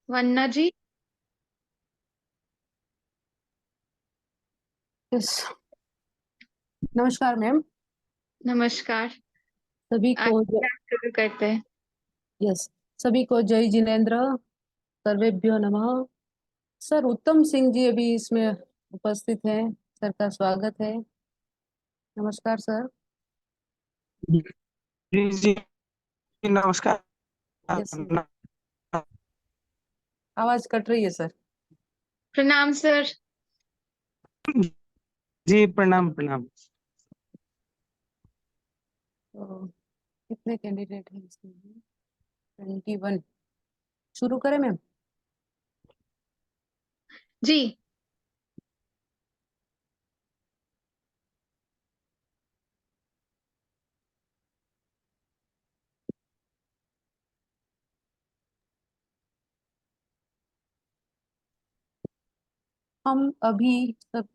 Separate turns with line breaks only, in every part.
वन्ना जी।
Yes. नमस्कार ma'am.
नमस्कार।
सभी
आज
को
क्या शुरू करते हैं?
यस, सभी को जय जिनेन्द्र। सर्वेभ्यो नमः। सर उत्तम सिंह जी अभी इसमें उपस्थित हैं। सर का स्वागत है। नमस्कार सर।
जी जी, नमस्कार।
यस, आवाज कट रही है सर।
प्रणाम सर।
जी प्रणाम प्रणाम।
तो कितने कैंडिडेट हैं इसमें? 21। शुरू करें मैम?
जी।
हम अभी सब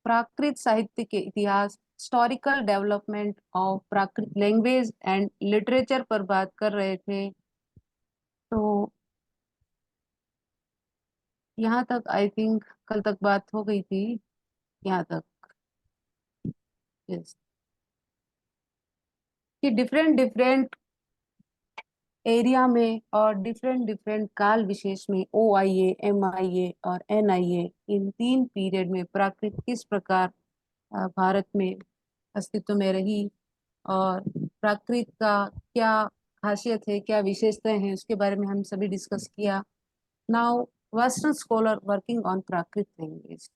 प्राकृत साहित्य के इतिहास, historical development of Prakrit language and literature पर बात कर रहे थे। तो यहाँ तक आई थिंक कल तक बात हो गई थी। यहाँ तक यस, कि डिफरेंट डिफरेंट एरिया में और डिफरेंट डिफरेंट काल विशेष में OIA, MIA और NIA, इन तीन पीरियड में प्राकृत किस प्रकार भारत में अस्तित्व में रही और प्राकृत का क्या खासियत है, क्या विशेषताएं हैं, उसके बारे में हम सभी डिस्कस किया। Now western scholar working on Prakrit language,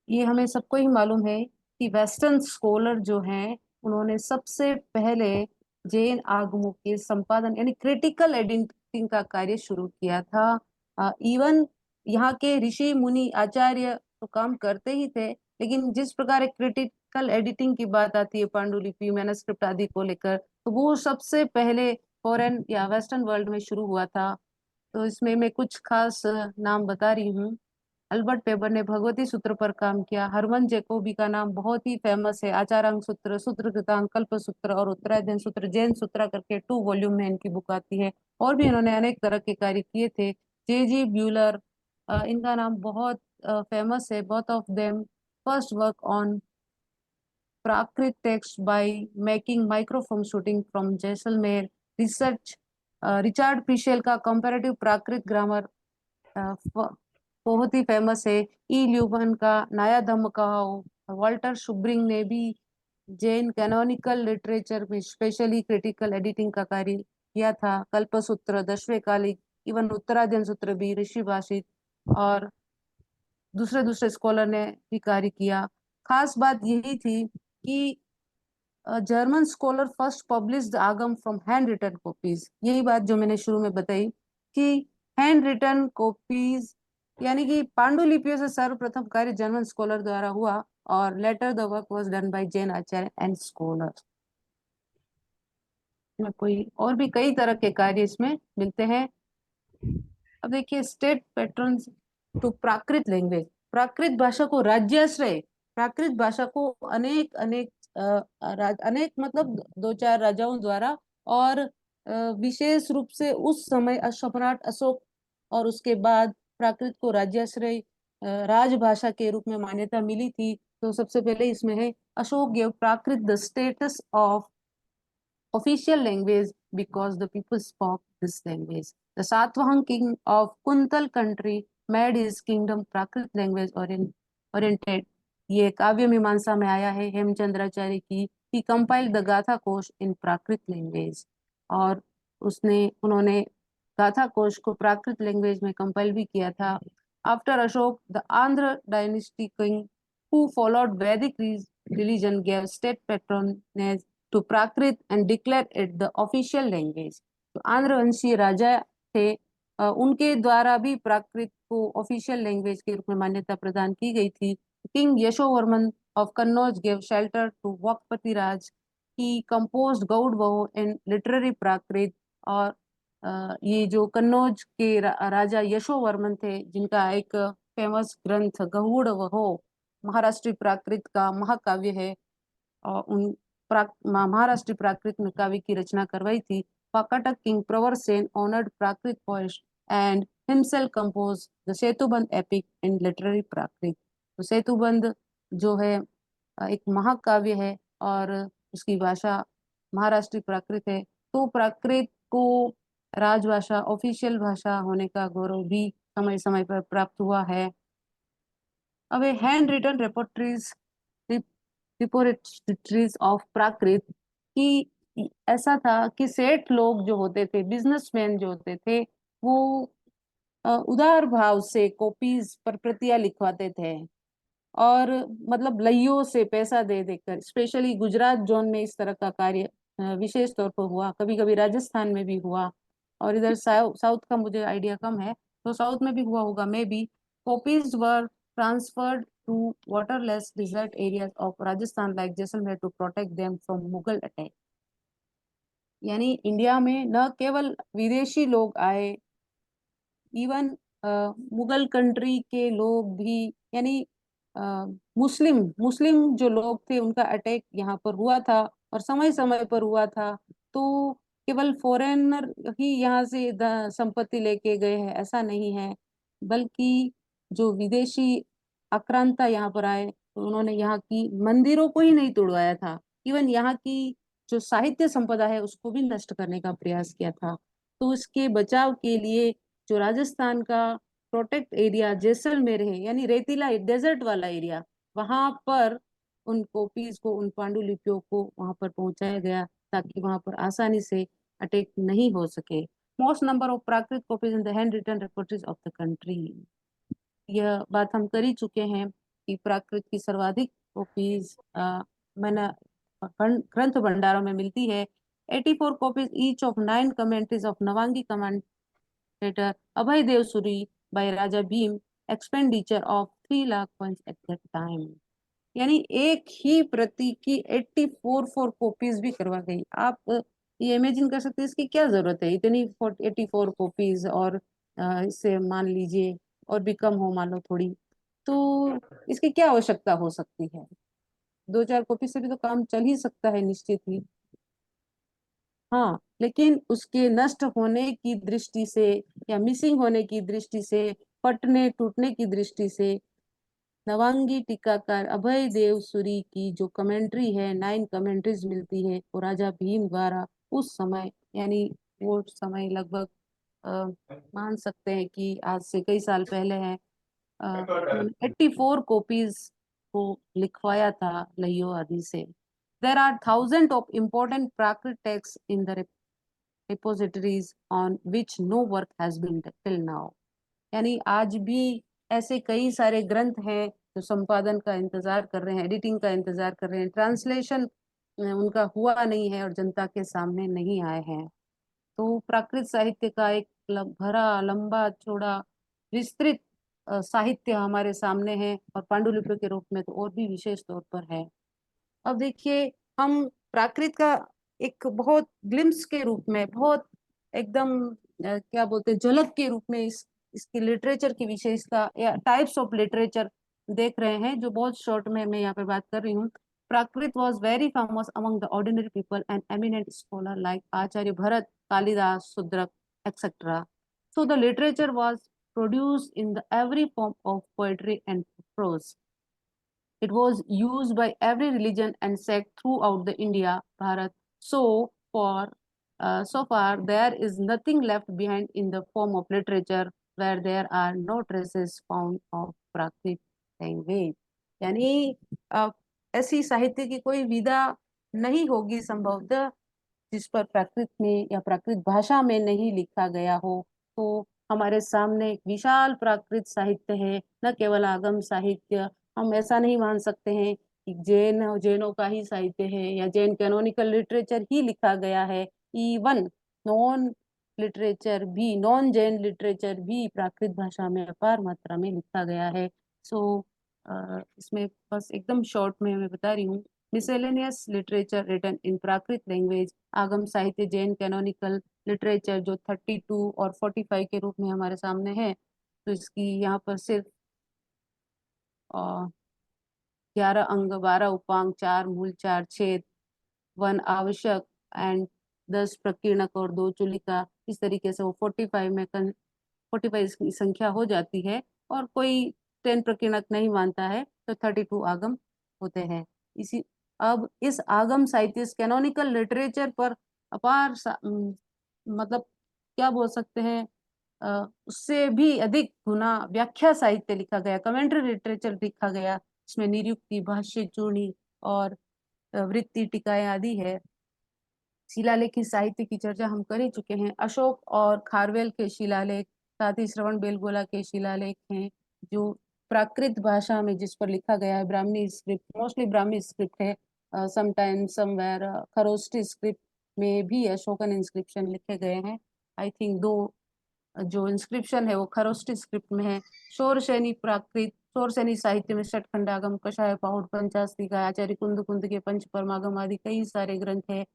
ये हमें सबको ही मालूम है कि वेस्टर्न स्कॉलर जो हैं उन्होंने सबसे पहले जैन आगमों के संपादन यानी क्रिटिकल एडिटिंग का कार्य शुरू किया था। इवन यहाँ के ऋषि मुनि आचार्य तो काम करते ही थे, लेकिन जिस प्रकार क्रिटिकल एडिटिंग की बात आती है पांडुलिपि मैनस्क्रिप्ट आदि को लेकर, तो वो सबसे पहले फॉरेन या वेस्टर्न वर्ल्ड में शुरू हुआ था। तो इसमें मैं कुछ खास नाम बता रही हूँ। अल्बर्ट पेबर ने भगवती सूत्र पर काम किया। हरमन जैकोबी का नाम बहुत ही फेमस है। आचारांग सूत्र, सूत्र कृतांग, कल्प सूत्र और उत्तरायण सूत्र, जैन सूत्र करके 2 वॉल्यूम में इनकी बुक आती है। और भी इन्होंने अनेक तरह के कार्य किए थे। J.G. ब्यूलर, इनका नाम बहुत फेमस है। Both of them first work on Prakrit text by making microfilm shooting from Jaisalmer research. Richard Pischel का कंपैरेटिव प्राकृत ग्रामर बहुत ही फेमस है। ई ल्यूबन का नया धम्म कहाओ। वॉल्टर शुब्रिंग ने भी जैन कैनोनिकल लिटरेचर में स्पेशली क्रिटिकल एडिटिंग का कार्य किया था। कल्पसूत्र, दशवे कालिक, इवन उत्तरायण सूत्र भी ऋषि भाषित और दूसरे दूसरे स्कॉलर ने भी कार्य किया। खास बात यही थी कि German scholar first publish the आगम फ्रॉम हैंड रिटन कॉपीज। यही बात जो मैंने शुरू में बताई कि हैंड रिटन कॉपीज यानी कि पांडुलिपियों से सर्वप्रथम कार्य जर्मन स्कॉलर द्वारा हुआ और later the work was done by Jain Acharya and scholar. में कोई और भी कई तरह के कार्य इसमें मिलते हैं। अब देखिए state pattern to Prakrit language. Prakrit भाषा को राज्याश्रय, प्राकृत भाषा को अनेक अनेक अनेक मतलब दो चार राजाओं द्वारा और विशेष रूप से उस समय सम्राट अशोक और उसके बाद प्राकृत को राज्याश्रय राजभाषा के रूप में मान्यता मिली थी। तो सबसे पहले इसमें है Ashok gave Prakrit the status of official language because the people spoke this language. The Satvahang king of Kuntal country made his kingdom Prakrit language oriented. ये काव्य मीमांसा में आया है हेमचंद्राचार्य की। He compiled the गाथा कोश in प्राकृत लैंग्वेज और उन्होंने गाथा कोश को प्राकृत लैंग्वेज में कंपाइल भी किया था। After Ashok the Andhra dynasty king who followed Vedic religion gave state patronage to Prakrit and declared it the official language. तो आंध्र वंशीय राजा थे, उनके द्वारा भी प्राकृत को ऑफिशियल लैंग्वेज के रूप में मान्यता प्रदान की गई थी। King Yashovarman of Kannauj gave shelter to Vakpati Raj. He composed Gaudavaho and literary Prakrit. और ये जो कन्नौज के राजा यशोवर्मन थे, जिनका एक फेमस ग्रंथ गहुड़ वहो महाराष्ट्री प्राकृत का महाकाव्य है, और उन महाराष्ट्र प्राकृत में काव्य की रचना करवाई थी। वाकाटक किंग प्रवर Sen honoured Prakrit poets and himself composed the Setubandh epic in literary प्राकृत। तो सेतुबंध जो है एक महाकाव्य है और उसकी भाषा महाराष्ट्रीय प्राकृत है। तो प्राकृत को राजभाषा ऑफिशियल भाषा होने का गौरव भी समय समय पर प्राप्त हुआ है। अब हैंड रिटन रिपोजिटरीज ऑफ प्राकृत की ऐसा था कि सेठ लोग जो होते थे, बिजनेसमैन जो होते थे, वो उदार भाव से कॉपीज पर प्रतियां लिखवाते थे और मतलब लइयों से पैसा दे देकर। स्पेशली गुजरात जोन में इस तरह का कार्य विशेष तौर पर हुआ, कभी कभी राजस्थान में भी हुआ और इधर साउथ का मुझे आइडिया कम है, तो साउथ में भी हुआ होगा maybe. Copies were transferred to waterless desert areas of Rajasthan like Jaisalmer to protect them from Mughal attack. यानी इंडिया में न केवल विदेशी लोग आए, इवन मुगल कंट्री के लोग भी, यानी मुस्लिम मुस्लिम जो लोग थे उनका अटैक यहाँ पर हुआ था और समय समय पर हुआ था। तो केवल फॉरेनर ही यहाँ से संपत्ति लेके गए हैं ऐसा नहीं है, बल्कि जो विदेशी आक्रांता यहाँ पर आए तो उन्होंने यहाँ की मंदिरों को ही नहीं तोड़वाया था, इवन यहाँ की जो साहित्य संपदा है उसको भी नष्ट करने का प्रयास किया था। तो इसके बचाव के लिए जो राजस्थान का प्रोटेक्ट एरिया जैसलमेर है, यानी रेतीला डेजर्ट वाला एरिया, वहां पर उन कॉपीज को, उन पांडुलिपियों को वहां पर पहुंचाया गया ताकि वहां पर आसानी से अटैक नहीं हो सके। Most number of Prakrit copies in the hand written reports of the country. यह बात हम कर ही चुके हैं कि प्राकृत की सर्वाधिक कॉपीज मैंने ग्रंथ भंडारों में मिलती है। 84 copies each of 9 commentaries of Navangi commentator Abhay Dev Suri by Raja Bhim, expenditure of 3 lakh coins at that time. यानी एक ही प्रति की 84 कॉपीज भी करवा गई। आप ये इमेजिन कर सकते हैं इसकी क्या जरूरत है, इतनी 84 कॉपीज, और इससे मान लीजिए और भी कम हो मान लो थोड़ी, तो इसकी क्या आवश्यकता हो सकती है। 2-4 कॉपी से भी तो काम चल ही सकता है निश्चित ही। हाँ, लेकिन उसके नष्ट होने की दृष्टि से या मिसिंग होने की दृष्टि से, फटने टूटने की दृष्टि से, नवांगी टीकाकार अभय देव सूरी की जो कमेंट्री है, 9 कमेंट्रीज मिलती है, वो राजा भीम द्वारा उस समय, यानी वो समय लगभग मान सकते हैं कि आज से कई साल पहले है, 84 कॉपीज को लिखवाया था लइयो आदि से। There are thousand of important Prakrit text in the repositories on which no work has been done till now। यानी आज भी ऐसे कई सारे ग्रंथ हैं जो संपादन का इंतजार कर रहे हैं, एडिटिंग का इंतजार कर रहे हैं, ट्रांसलेशन उनका हुआ नहीं है और जनता के सामने नहीं आए हैं। तो प्राकृत साहित्य का एक भरा लंबा चौड़ा विस्तृत साहित्य हमारे सामने है और पांडुलिपि के रूप में तो और भी विशेष तौर पर है। अब देखिए, हम प्राकृत का एक बहुत ग्लिम्स के रूप में, बहुत एकदम क्या बोलते हैं, झलक के रूप में इसकी लिटरेचर की विशेषता या टाइप्स ऑफ लिटरेचर देख रहे हैं, जो बहुत शॉर्ट में मैं यहाँ पे बात कर रही हूँ। Prakrit was very famous among the ordinary people and eminent scholar like Acharya Bharat, Kalidas, Shudrak etcetera. So the literature was produced in the every form of poetry and prose. It was used by every religion and sect throughout the India, Bharat. So far, there is nothing left behind in the form of literature where there are no traces found of Prakrit language। यानी ऐसी साहित्य की कोई विधा नहीं होगी संभवतः जिस पर प्राकृत में या प्राकृत भाषा में नहीं लिखा गया हो। तो हमारे सामने एक विशाल प्राकृत साहित्य है, न केवल आगम साहित्य। हम ऐसा नहीं मान सकते हैं कि जैनों का ही साहित्य है या जैन कैनोनिकल लिटरेचर ही लिखा गया है। इवन नॉन लिटरेचर भी, नॉन जैन लिटरेचर भी प्राकृत भाषा में अपार मात्रा में लिखा गया है। सो इसमें बस एकदम शॉर्ट में मैं बता रही हूँ। Miscellaneous literature written in Prakrit language, Agam साहित्य, जैन कैनोनिकल लिटरेचर जो 32 और 45 के रूप में हमारे सामने है। तो इसकी यहाँ पर सिर्फ 11 अंग, 12 उपांग, 4 मूल, 4 छेद, 1 आवश्यक एंड 10 प्रकीर्णक और 2 चुलिका, इस तरीके से वो 45 में 45 की संख्या हो जाती है और कोई 10 प्रकीर्णक नहीं मानता है तो 32 आगम होते हैं। इसी अब इस आगम साहित्य कैनोनिकल लिटरेचर पर अपार मतलब क्या बोल सकते हैं, उससे भी अधिक गुना व्याख्या साहित्य लिखा गया, कमेंट्री लिटरेचर लिखा गया, इसमें निरुक्ति, भाष्य, चूड़ी और वृत्ति, टीकाएं आदि है। शिलालेखी साहित्य की चर्चा हम कर ही चुके हैं। अशोक और खारवेल के शिलालेख, साथ ही श्रवण बेलगोला के शिलालेख हैं जो प्राकृत भाषा में जिस पर लिखा गया है, Brahmi script, mostly Brahmi script है, समटाइम्स समवेयर खरोष्टी स्क्रिप्ट में भी अशोकन इंस्क्रिप्शन लिखे गए हैं। आई थिंक 2 जो इंस्क्रिप्शन है वो खरोष्टी स्क्रिप्ट में है। शौरसेनी प्राकृत, शौरसेनी साहित्य में षटखंडागम, कषाय, पाहुड़, पंचास्तिका, आचार्य कुंद कुंद के पंच परमागम आदि कई सारे ग्रंथ है।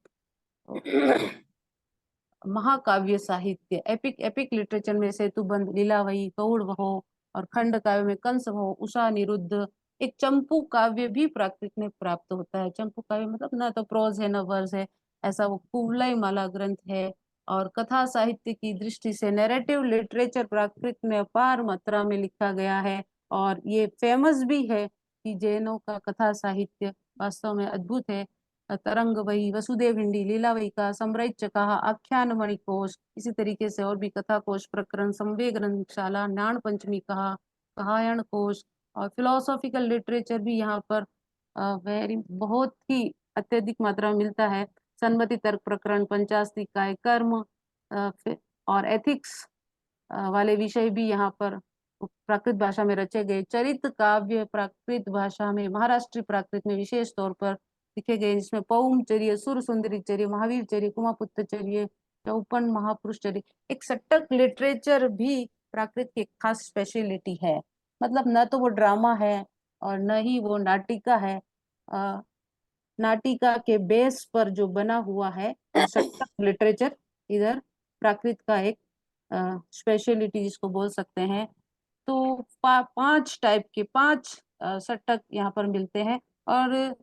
महाकाव्य साहित्य, एपिक लिटरेचर में सेतुबंध, लीलावही, कौड़ वहो और खंड काव्य में कंस वहो, उषा, निरुद्ध। एक चंपू काव्य भी प्राकृत में प्राप्त होता है। चंपू काव्य मतलब ना तो प्रोज है ना वर्स है, ऐसा वो कुवलय माला ग्रंथ है। और कथा साहित्य की दृष्टि से नैरेटिव लिटरेचर प्राकृत में अपार मात्रा में लिखा गया है और ये फेमस भी है कि जैनों का कथा साहित्य वास्तव में अद्भुत है। तरंग वही, वसुदेव हिंदी, लीलावही का, समरैच कहा, आख्यान मणि कोश, इसी तरीके से और भी कथा कोश, प्रकरण, संवेग रंगशाला, नाण पंचमी कहा, कहायण कोश और फिलोसॉफिकल लिटरेचर भी यहाँ पर वेरी बहुत ही अत्यधिक मात्रा में मिलता है। सन्मति तर्क प्रकरण, पंचास्तिकाय, कर्म और एथिक्स वाले विषय भी यहाँ पर प्राकृत भाषा में रचे गए। चरित काव्य प्राकृत भाषा में, महाराष्ट्री प्राकृत में विशेष तौर पर लिखे गए, जिसमें पौमचर्य, सुर सुंदरी चर्य, महावीर चर्य, कुमापुत्र चर्य, चौपन महापुरुष चर्य। एक सट्टक लिटरेचर भी प्राकृत की खास स्पेशलिटी है। मतलब न तो वो ड्रामा है और न ही वो नाटिका है। नाटिका के बेस पर जो बना हुआ है वो सट्टक लिटरेचर इधर प्राकृत का एक स्पेशलिटी जिसको बोल सकते हैं। तो 5 टाइप के 5 सट्टक यहाँ पर मिलते हैं और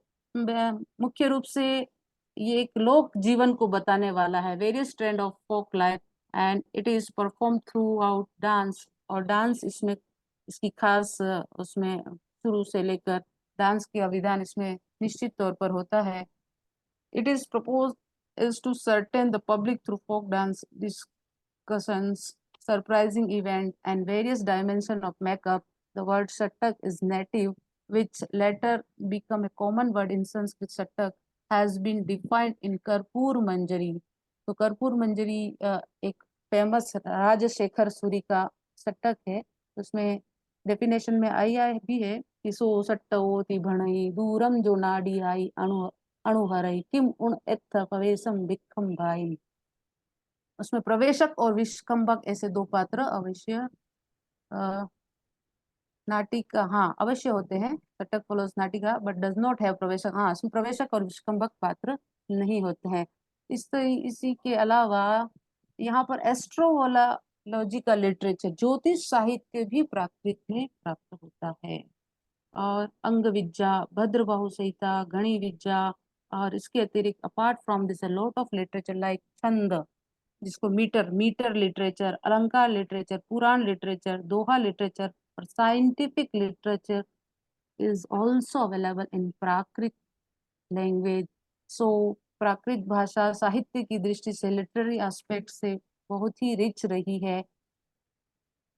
मुख्य रूप से ये एक लोक जीवन को बताने वाला है, various trend of folk life and it is perform throughout dance. और डांस इसमें इसकी खास उसमें शुरू से लेकर डांस का विधान इसमें निश्चित तौर पर होता है। It is propose is to certain the public through folk dance discussions, surprising event and various dimension of makeup. The word Sattak is native, which later become a common word in Sanskrit. Sattak has been defined in Karpur Manjari. तो कर्पूर मंजरी एक famous Rajshekhar Suri का सट्टक है। उसमें definition में आई भी है कि सो सट्टवोति भणई दूरम जो नाडी आई अणु अणुहरई किम उण एत्थ प्रवेशम विखंबाई। उसमें प्रवेशक और विष्कंभक ऐसे 2 पात्र अवश्य नाटिका अवश्य होते हैं। सट्टक फॉलोज नाटिका बट डज नॉट हैव प्रवेशक। इसमें प्रवेशक और विष्कंभक पात्र नहीं होते हैं। इसी के अलावा यहाँ पर एस्ट्रोलॉजिकल लिटरेचर, ज्योतिष साहित्य भी प्राकृत में प्राप्त होता है। और अंग विद्या, भद्रबाहु संहिता, गणि विद्या और इसके अतिरिक्त apart from this a lot of literature like chhand, जिसको meter literature, alankar literature, Puran literature, doha literature और scientific literature is also available in Prakrit language. So Prakrit भाषा साहित्य की दृष्टि से लिटरेरी एस्पेक्ट से बहुत ही रिच रही है।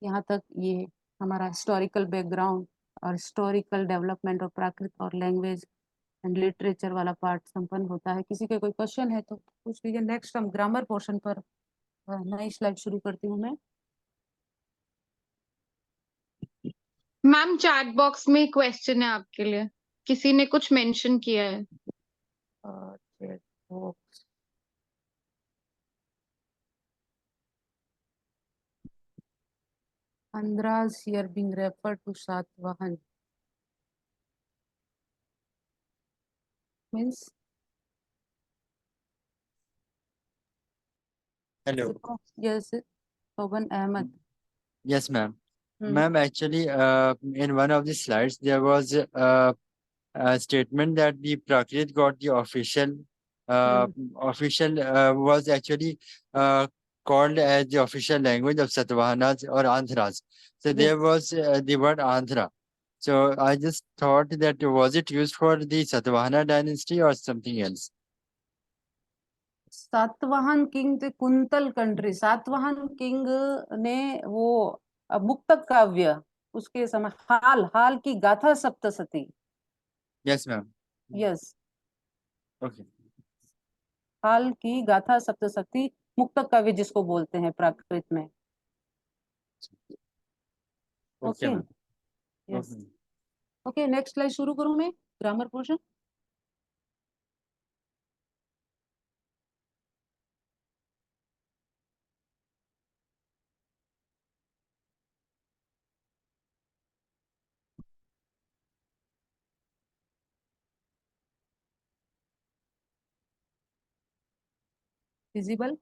यहाँ तक ये हमारा हिस्टोरिकल बैकग्राउंड और हिस्टोरिकल डेवलपमेंट ऑफ प्राकृत और लैंग्वेज एंड लिटरेचर वाला पार्ट संपन्न होता है। किसी के कोई क्वेश्चन है तो पूछ लीजिए। नेक्स्ट हम ग्रामर पोर्शन पर नई स्लाइड शुरू करती हूँ मैं।
मैम चैट बॉक्स में क्वेश्चन है आपके लिए, किसी ने कुछ मेंशन किया है।
Chat box Andhras here being referred to Satvahan means
Hello.
yes, Pawan Ahmed.
Yes, ma'am. Ma'am, actually, in one of the slides, there was a statement that the Prakrit got the official was actually called as the official language of Satavahanas or Andhras. So
Yes.
there was the word Andhra. So I just thought that was it used for the Satavahana dynasty or something else?
Satavahana king थे quintal country. Satavahana king ने वो मुक्तक काव्य उसके समय हाल की गाथा Saptashati.
Yes, ma'am.
Yes,
Okay.
हाल की गाथा सप्तशती मुक्तक काव्य जिसको बोलते हैं प्राकृत में।
Okay,
okay,
ma'am.
Yes,
Okay.
Okay. Next slide शुरू करूं मैं, ग्रामर पोर्शन। विजिबल?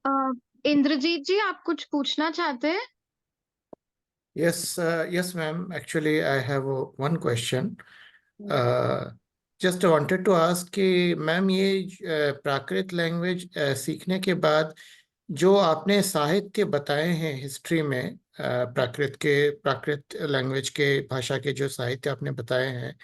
इंद्रजीत जी, आप कुछ पूछना चाहते हैं?
Yes, ma'am. Actually, I have one question. Just wanted to ask कि मैम ये प्राकृत लैंग्वेज सीखने के बाद जो आपने साहित्य बताए हैं हिस्ट्री में, प्राकृत लैंग्वेज के भाषा के जो साहित्य आपने बताए हैं,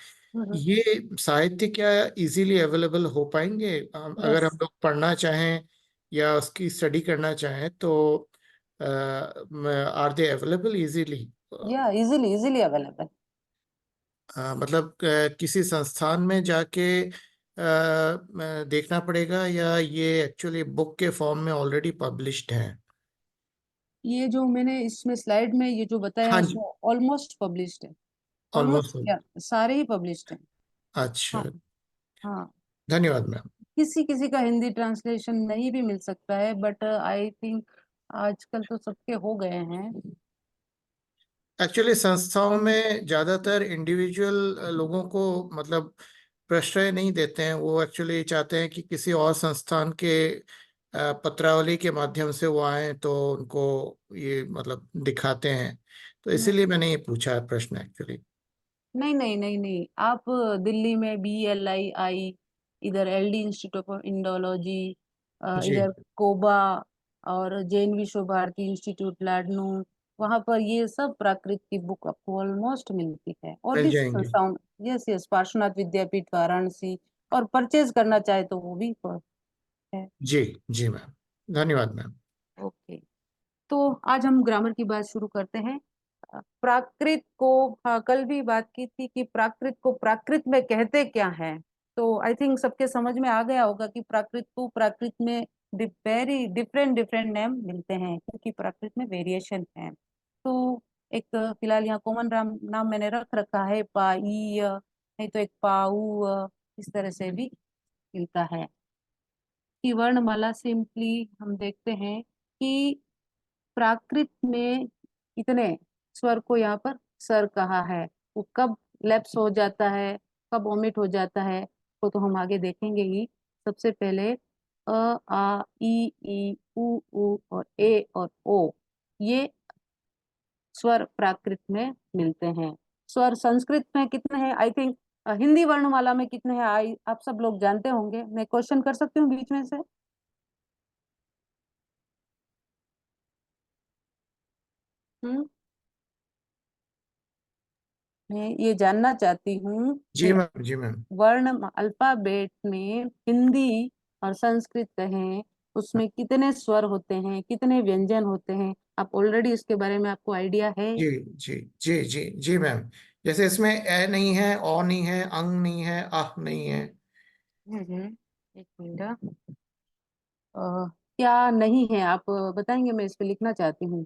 ये साहित्य क्या इजीली अवेलेबल हो पाएंगे? अगर हम लोग पढ़ना चाहें या उसकी स्टडी करना चाहें तो आर दे अवेलेबल इजीली?
या इजीली अवेलेबल।
मतलब किसी संस्थान में जाके देखना पड़ेगा या ये एक्चुअली बुक के फॉर्म में ऑलरेडी पब्लिश्ड है?
ये जो मैंने इसमें स्लाइड में ये जो बताया
हाँ
है
जी,
सो ऑलमोस्ट पब्लिश्ड है। Almost
almost.
या सारे ही पब्लिश्ड हैं।
अच्छा,
हाँ, हाँ।
धन्यवाद मैम।
किसी किसी का हिंदी ट्रांसलेशन नहीं भी मिल सकता है, बट आई थिंक आजकल तो सबके हो गए हैं।
एक्चुअली संस्थाओं में ज्यादातर इंडिविजुअल लोगों को मतलब प्रश्रय नहीं देते हैं, वो एक्चुअली चाहते हैं कि किसी और संस्थान के पत्रावली के माध्यम से वो आए तो उनको ये मतलब दिखाते हैं, तो इसीलिए मैंने ये पूछा है प्रश्न एक्चुअली।
नहीं नहीं नहीं नहीं, आप दिल्ली में BLII, इधर LD इंस्टीट्यूट ऑफ इंडोलॉजी,
जी,
इधर कोबा और जैन विश्व भारती इंस्टीट्यूट लाडनू, वहां पर ये सब प्राकृत की बुक आपको ऑलमोस्ट मिलती है। और
मिल
भी
जाएंगे।
संस्थाओं, यस यस, पार्श्वनाथ विद्यापीठ वाराणसी, और परचेज करना चाहे तो वो भी है।
जी, जी मैम, धन्यवाद मैम।
ओके, तो आज हम ग्रामर की बात शुरू करते हैं। प्राकृत को, हाँ, कल भी बात की थी कि प्राकृत को प्राकृत में कहते क्या है। तो आई थिंक सबके समझ में आ गया होगा कि प्राकृत को प्राकृत में वेरी डिफरेंट डिफरेंट नेम मिलते हैं, क्योंकि प्राकृत में वेरिएशन है। तो एक फिलहाल यहाँ कॉमन नाम मैंने रख रखा है पाई, नहीं तो एक पाऊ, इस तरह से भी मिलता है। की वर्णमाला सिंपली हम देखते हैं कि प्राकृत में कितने स्वर को यहाँ पर सर कहा है, वो कब लैप्स हो जाता है, कब ओमिट हो जाता है, वो तो हम आगे देखेंगे ही। सबसे पहले अ, आ, ई उ और ए और ओ, ये स्वर प्राकृत में मिलते हैं। स्वर संस्कृत में कितने हैं? आई थिंक हिंदी वर्णमाला में कितने हैं आप सब लोग जानते होंगे। मैं क्वेश्चन कर सकती हूँ बीच में से? हम्म, मैं ये जानना चाहती हूँ
जी
कि
मैम, जी मैम।
वर्ण अल्फाबेट में हिंदी और संस्कृत कहें, उसमें कितने स्वर होते हैं, कितने व्यंजन होते हैं? आप ऑलरेडी इसके बारे में आपको आइडिया है?
जी, जी, जी, जी, जी मैम। जैसे इसमें ए नहीं है, ओ नहीं है, अंग नहीं है, आह नहीं है।
एक मिनट, क्या नहीं है आप बताएंगे? मैं इस पे लिखना चाहती हूँ।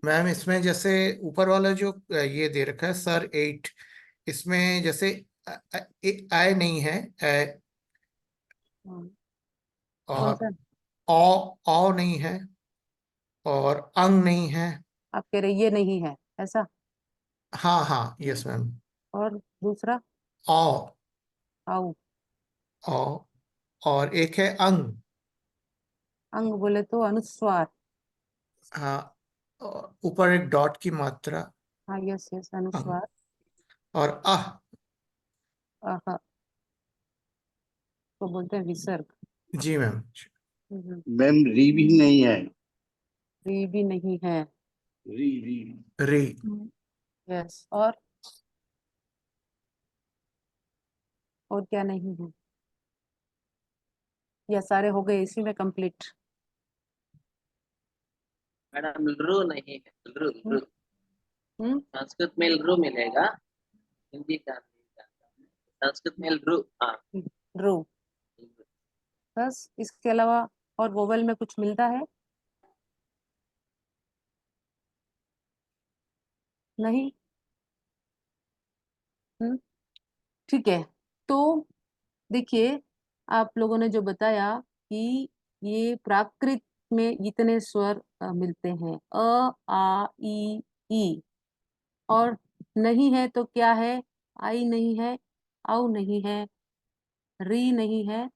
मैम इसमें जैसे ऊपर वाला जो ये दे रखा है सर 8, इसमें जैसे आय नहीं है,
कौन
और
सा?
ओ नहीं है, और अंग नहीं है।
आप कह रहे ये नहीं है ऐसा?
हाँ हाँ, यस मैम।
और दूसरा?
ओ,
आओ,
ओ, और एक है अंग।
अंग बोले तो अनुस्वार।
हाँ, ऊपर एक डॉट की मात्रा,
हाँ, यस यस,
अंग।
अनुस्वार।
और आह।
आहा, तो बोलते हैं विसर्ग।
जी मैम।
मैम री भी नहीं है।
री भी नहीं है।
री री
री।
यस, और क्या नहीं है? या सारे हो गए इसी में कंप्लीट?
मैडम लृ नहीं है, लृ लृ
हम्म
संस्कृत में लृ मिलेगा, हिंदी का नहीं जानता हूँ। संस्कृत में लृ, हाँ
ड्रू। बस इसके अलावा और वोवेल में कुछ मिलता है? नहीं। ठीक है, तो देखिए, आप लोगों ने जो बताया कि ये प्राकृत में इतने स्वर मिलते हैं, अ आ ई, और नहीं है तो क्या है? आई नहीं है, औ नहीं है, री नहीं है,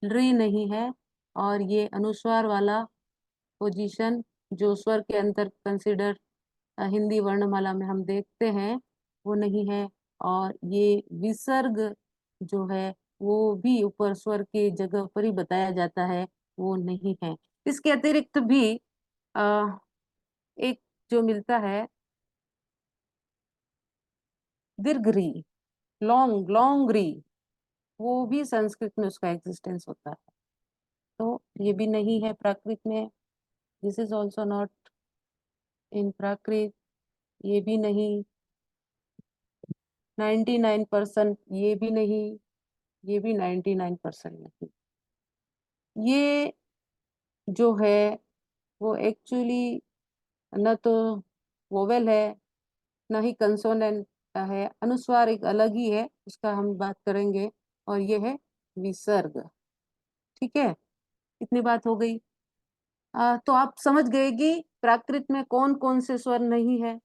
री नहीं है, और ये अनुस्वार वाला पोजीशन जो स्वर के अंदर कंसिडर हिंदी वर्णमाला में हम देखते हैं वो नहीं है, और ये विसर्ग जो है वो भी ऊपर स्वर के जगह पर ही बताया जाता है, वो नहीं है। इसके अतिरिक्त भी एक जो मिलता है दीर्घ री, लॉन्ग लॉन्ग री, वो भी संस्कृत में उसका एग्जिस्टेंस होता है, तो ये भी नहीं है प्राकृत में। This is also not in Prakrit, ये भी नहीं। 99% ये भी नहीं, ये भी 99% नहीं। ये जो है वो एक्चुअली न तो वोवेल है, न ही कंसोनेंट है, अनुस्वार एक अलग ही है, उसका हम बात करेंगे, और ये है विसर्ग। ठीक है, इतनी बात हो गई। तो आप समझ गए कि प्राकृत में कौन कौन से स्वर नहीं है।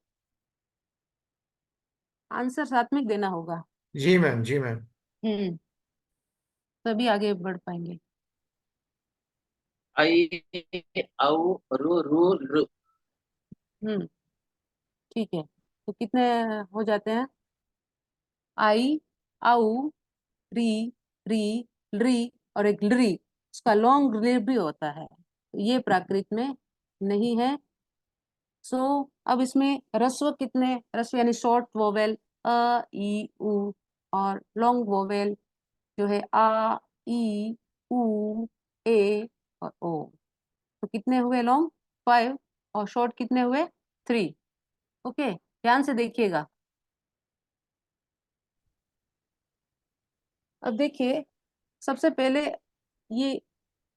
आंसर साथ में देना होगा।
जी मैम, जी मैम।
तभी आगे बढ़ पाएंगे।
ऐ औ रु रु लृ।
हम्म ठीक है, तो कितने हो जाते हैं? आई, आउ, री, री, ली, और एक लरी, उसका लॉन्ग ली भी होता है, तो ये प्राकृत में नहीं है। सो अब इसमें ह्रस्व कितने? ह्रस्व यानी शॉर्ट वोवेल अ ई उ, और लॉन्ग वोवेल जो है आ ई उ ए और ओ, तो कितने हुए लॉन्ग? 5, और शॉर्ट कितने हुए? 3। ओके, ध्यान से देखिएगा। अब देखिए, सबसे पहले ये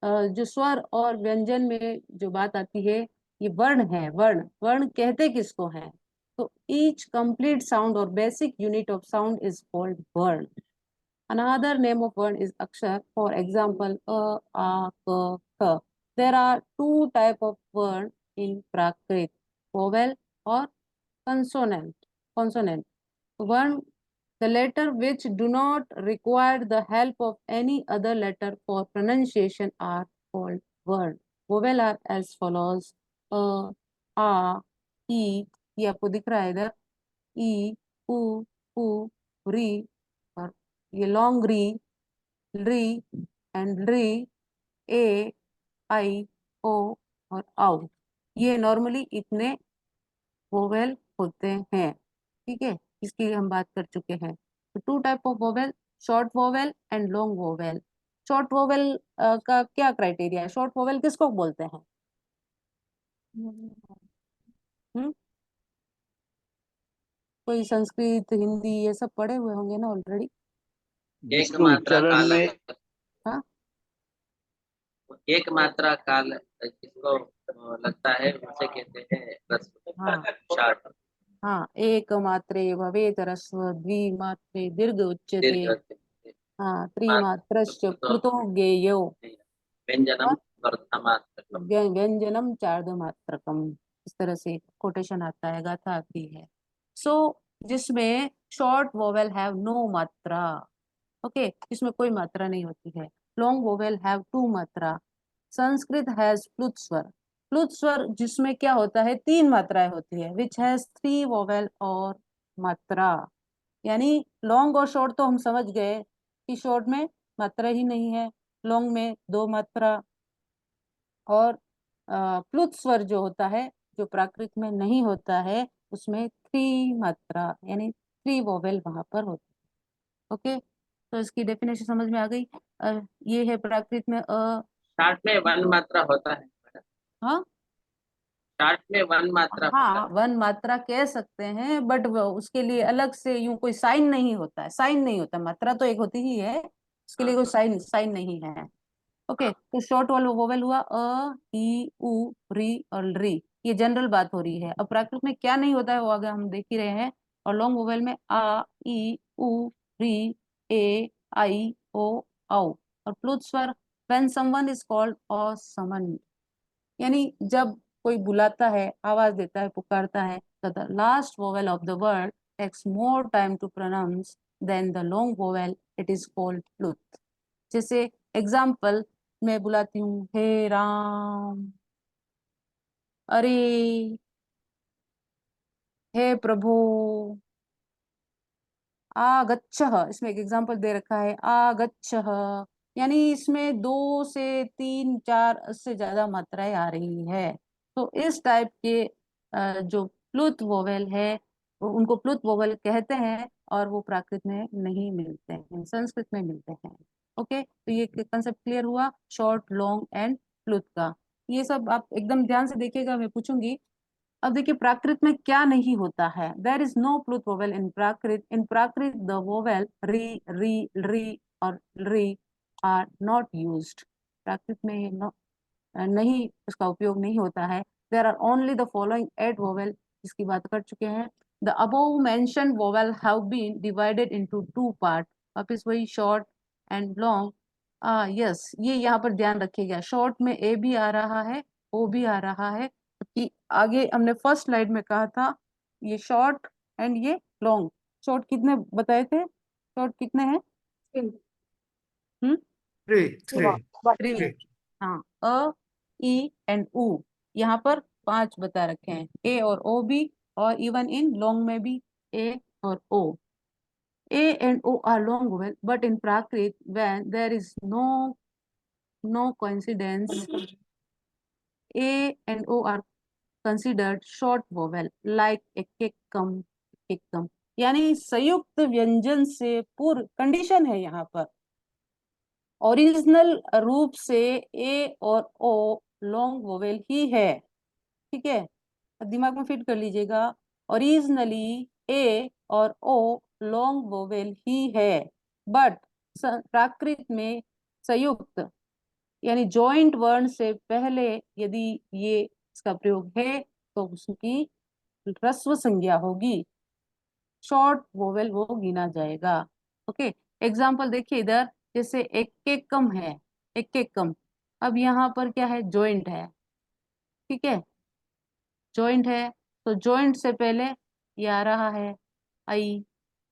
जो स्वर और व्यंजन में जो बात आती है, ये वर्ण है। वर्ण, वर्ण कहते किसको हैं? तो ईच कंप्लीट साउंड और basic unit of sound is called वर्ण। Another name of word is akshar. For example, a, ka, kha. There are two type of word in Prakrit: vowel or consonant. Consonant. One, the letter which do not require the help of any other letter for pronunciation are called word. Vowel are as follows: a, e, ये आपको दिख रहा है इधर, ई, उ, री, और ये लॉन्ग री एंड री, ए, आई, ओ और आउ। ये नॉर्मली इतने वोवेल होते हैं। ठीक है, इसकी हम बात कर चुके हैं। तो two type of vowel, short vowel and long vowel. Short vowel का क्या क्राइटेरिया है? शॉर्ट वोवेल किसको बोलते हैं? हम्म कोई संस्कृत हिंदी ये सब पढ़े हुए होंगे ना ऑलरेडी।
एक
जिसको
मात्रा
उच्चारण
काल,
में
हाँ,
एक मात्रा काल जिसको लगता है उसे कहते हैं ह्रस्व,
हाँ,
शार्ट,
हाँ, एक मात्रे भवेत ह्रस्व, द्विमात्रे दीर्घ उच्यते,
दीर्घ,
हाँ, त्रिमात्रश्च कृतो ज्ञेयो,
व्यंजनम
और
वर्धमात्रकम।
व्यंजनम चार्धमात्रकम। इस तरह से कोटेशन आता है, गाथा आती है। सो जिसमें शॉर्ट वोवेल हैव नो मात्रा। ओके, इसमें कोई मात्रा नहीं होती है। लॉन्ग वोवेल हैव 2 मात्रा। संस्कृत हैज प्लुत स्वर। प्लुत स्वर जिसमें क्या होता है? 3 मात्राएं होती है, विच हैज 3 वोवेल और मात्रा। यानी लॉन्ग और शॉर्ट तो हम समझ गए कि शॉर्ट में मात्रा ही नहीं है, लॉन्ग में 2 मात्रा, और प्लुत स्वर जो होता है, जो प्राकृत में नहीं होता है, उसमें 3 मात्रा यानी 3 वोवेल वहां पर होती है। ओके, तो इसकी डेफिनेशन समझ में आ गई। ये है प्राकृत में
शार्ट में 1 मात्रा होता है मैडम,
हाँ
शार्ट में 1 मात्रा होता
हाँ
है।
1 मात्रा कह सकते हैं, बट उसके लिए अलग से यूं कोई साइन नहीं होता है, साइन नहीं होता, मात्रा तो एक होती ही है, उसके लिए कोई साइन साइन नहीं है। ओके, तो शॉर्ट वाला वोवेल हुआ ई उ री और री, ये जनरल बात हो रही है। अब प्राकृत में क्या नहीं होता है वो आगे हम देख ही रहे हैं। और लॉन्ग वोवेल में आ ई उ री ए आई ओ औ। और प्लुत स्वर व्हेन समवन इज कॉल्ड और समन, यानी जब कोई बुलाता है, आवाज देता है, पुकारता है, तो the last vowel of the word takes more time to pronounce then the long vowel, it is called pluta. जैसे एग्जाम्पल, मैं बुलाती हूँ हे राम, अरे, हे प्रभु, आगच्छः, इसमें एक एग्जाम्पल दे रखा है आगच्छः, यानी इसमें 2 से 3 4 से ज्यादा मात्राएं आ रही है। तो इस टाइप के जो प्लुत वोवेल है उनको प्लुत वोवेल कहते हैं, और वो प्राकृत में नहीं मिलते हैं, संस्कृत में मिलते हैं। ओके, तो ये कंसेप्ट क्लियर हुआ शॉर्ट, लॉन्ग एंड प्लुत का। ये सब आप एकदम ध्यान से देखिएगा, मैं पूछूंगी। अब देखिए प्राकृत में क्या नहीं होता है। There is no pluta vowel in Prakrit. In Prakrit the vowel ri ri री और री आर नॉट यूज्ड। प्राकृत में ये नहीं, उसका उपयोग नहीं होता है। There are only the following 8 vowel, जिसकी बात कर चुके हैं। The above mentioned vowel have been divided into 2 part. वापस वही शॉर्ट एंड लॉन्ग। यस, ये यहाँ पर ध्यान रखिएगा, शॉर्ट में ए भी आ रहा है, ओ भी आ रहा है, कि आगे हमने फर्स्ट स्लाइड में कहा था ये शॉर्ट एंड ये लॉन्ग। शॉर्ट कितने बताए थे? शॉर्ट कितने हैं? हम्म
3 3
3 है।
3
हाँ, अ ई एंड उ, यहाँ पर 5 बता रखे हैं, ए और ओ भी, और इवन इन लॉन्ग में भी ए और ओ। E and o are long vowel, but in Prakrit when there is no coincidence, e and o are considered short vowel like ekekam, ekekam, यानी संयुक्त व्यंजन से पूर्व, कंडीशन है यहाँ पर, ओरिजिनल रूप से ए और ओ लॉन्ग वोवेल ही है। ठीक है, दिमाग में फिट कर लीजिएगा, ओरिजिनली ए और ओ लॉन्ग वोवेल ही है, बट प्राकृत में संयुक्त यानी जॉइंट वर्ण से पहले यदि ये इसका प्रयोग है तो उसकी ह्रस्व संज्ञा होगी, शॉर्ट वोवेल वो गिना जाएगा। ओके, एग्जाम्पल देखिए इधर, जैसे एक एक कम है, एक एक कम। अब यहाँ पर क्या है? जॉइंट है। ठीक है, जॉइंट है, तो जॉइंट से पहले ये आ रहा है आई,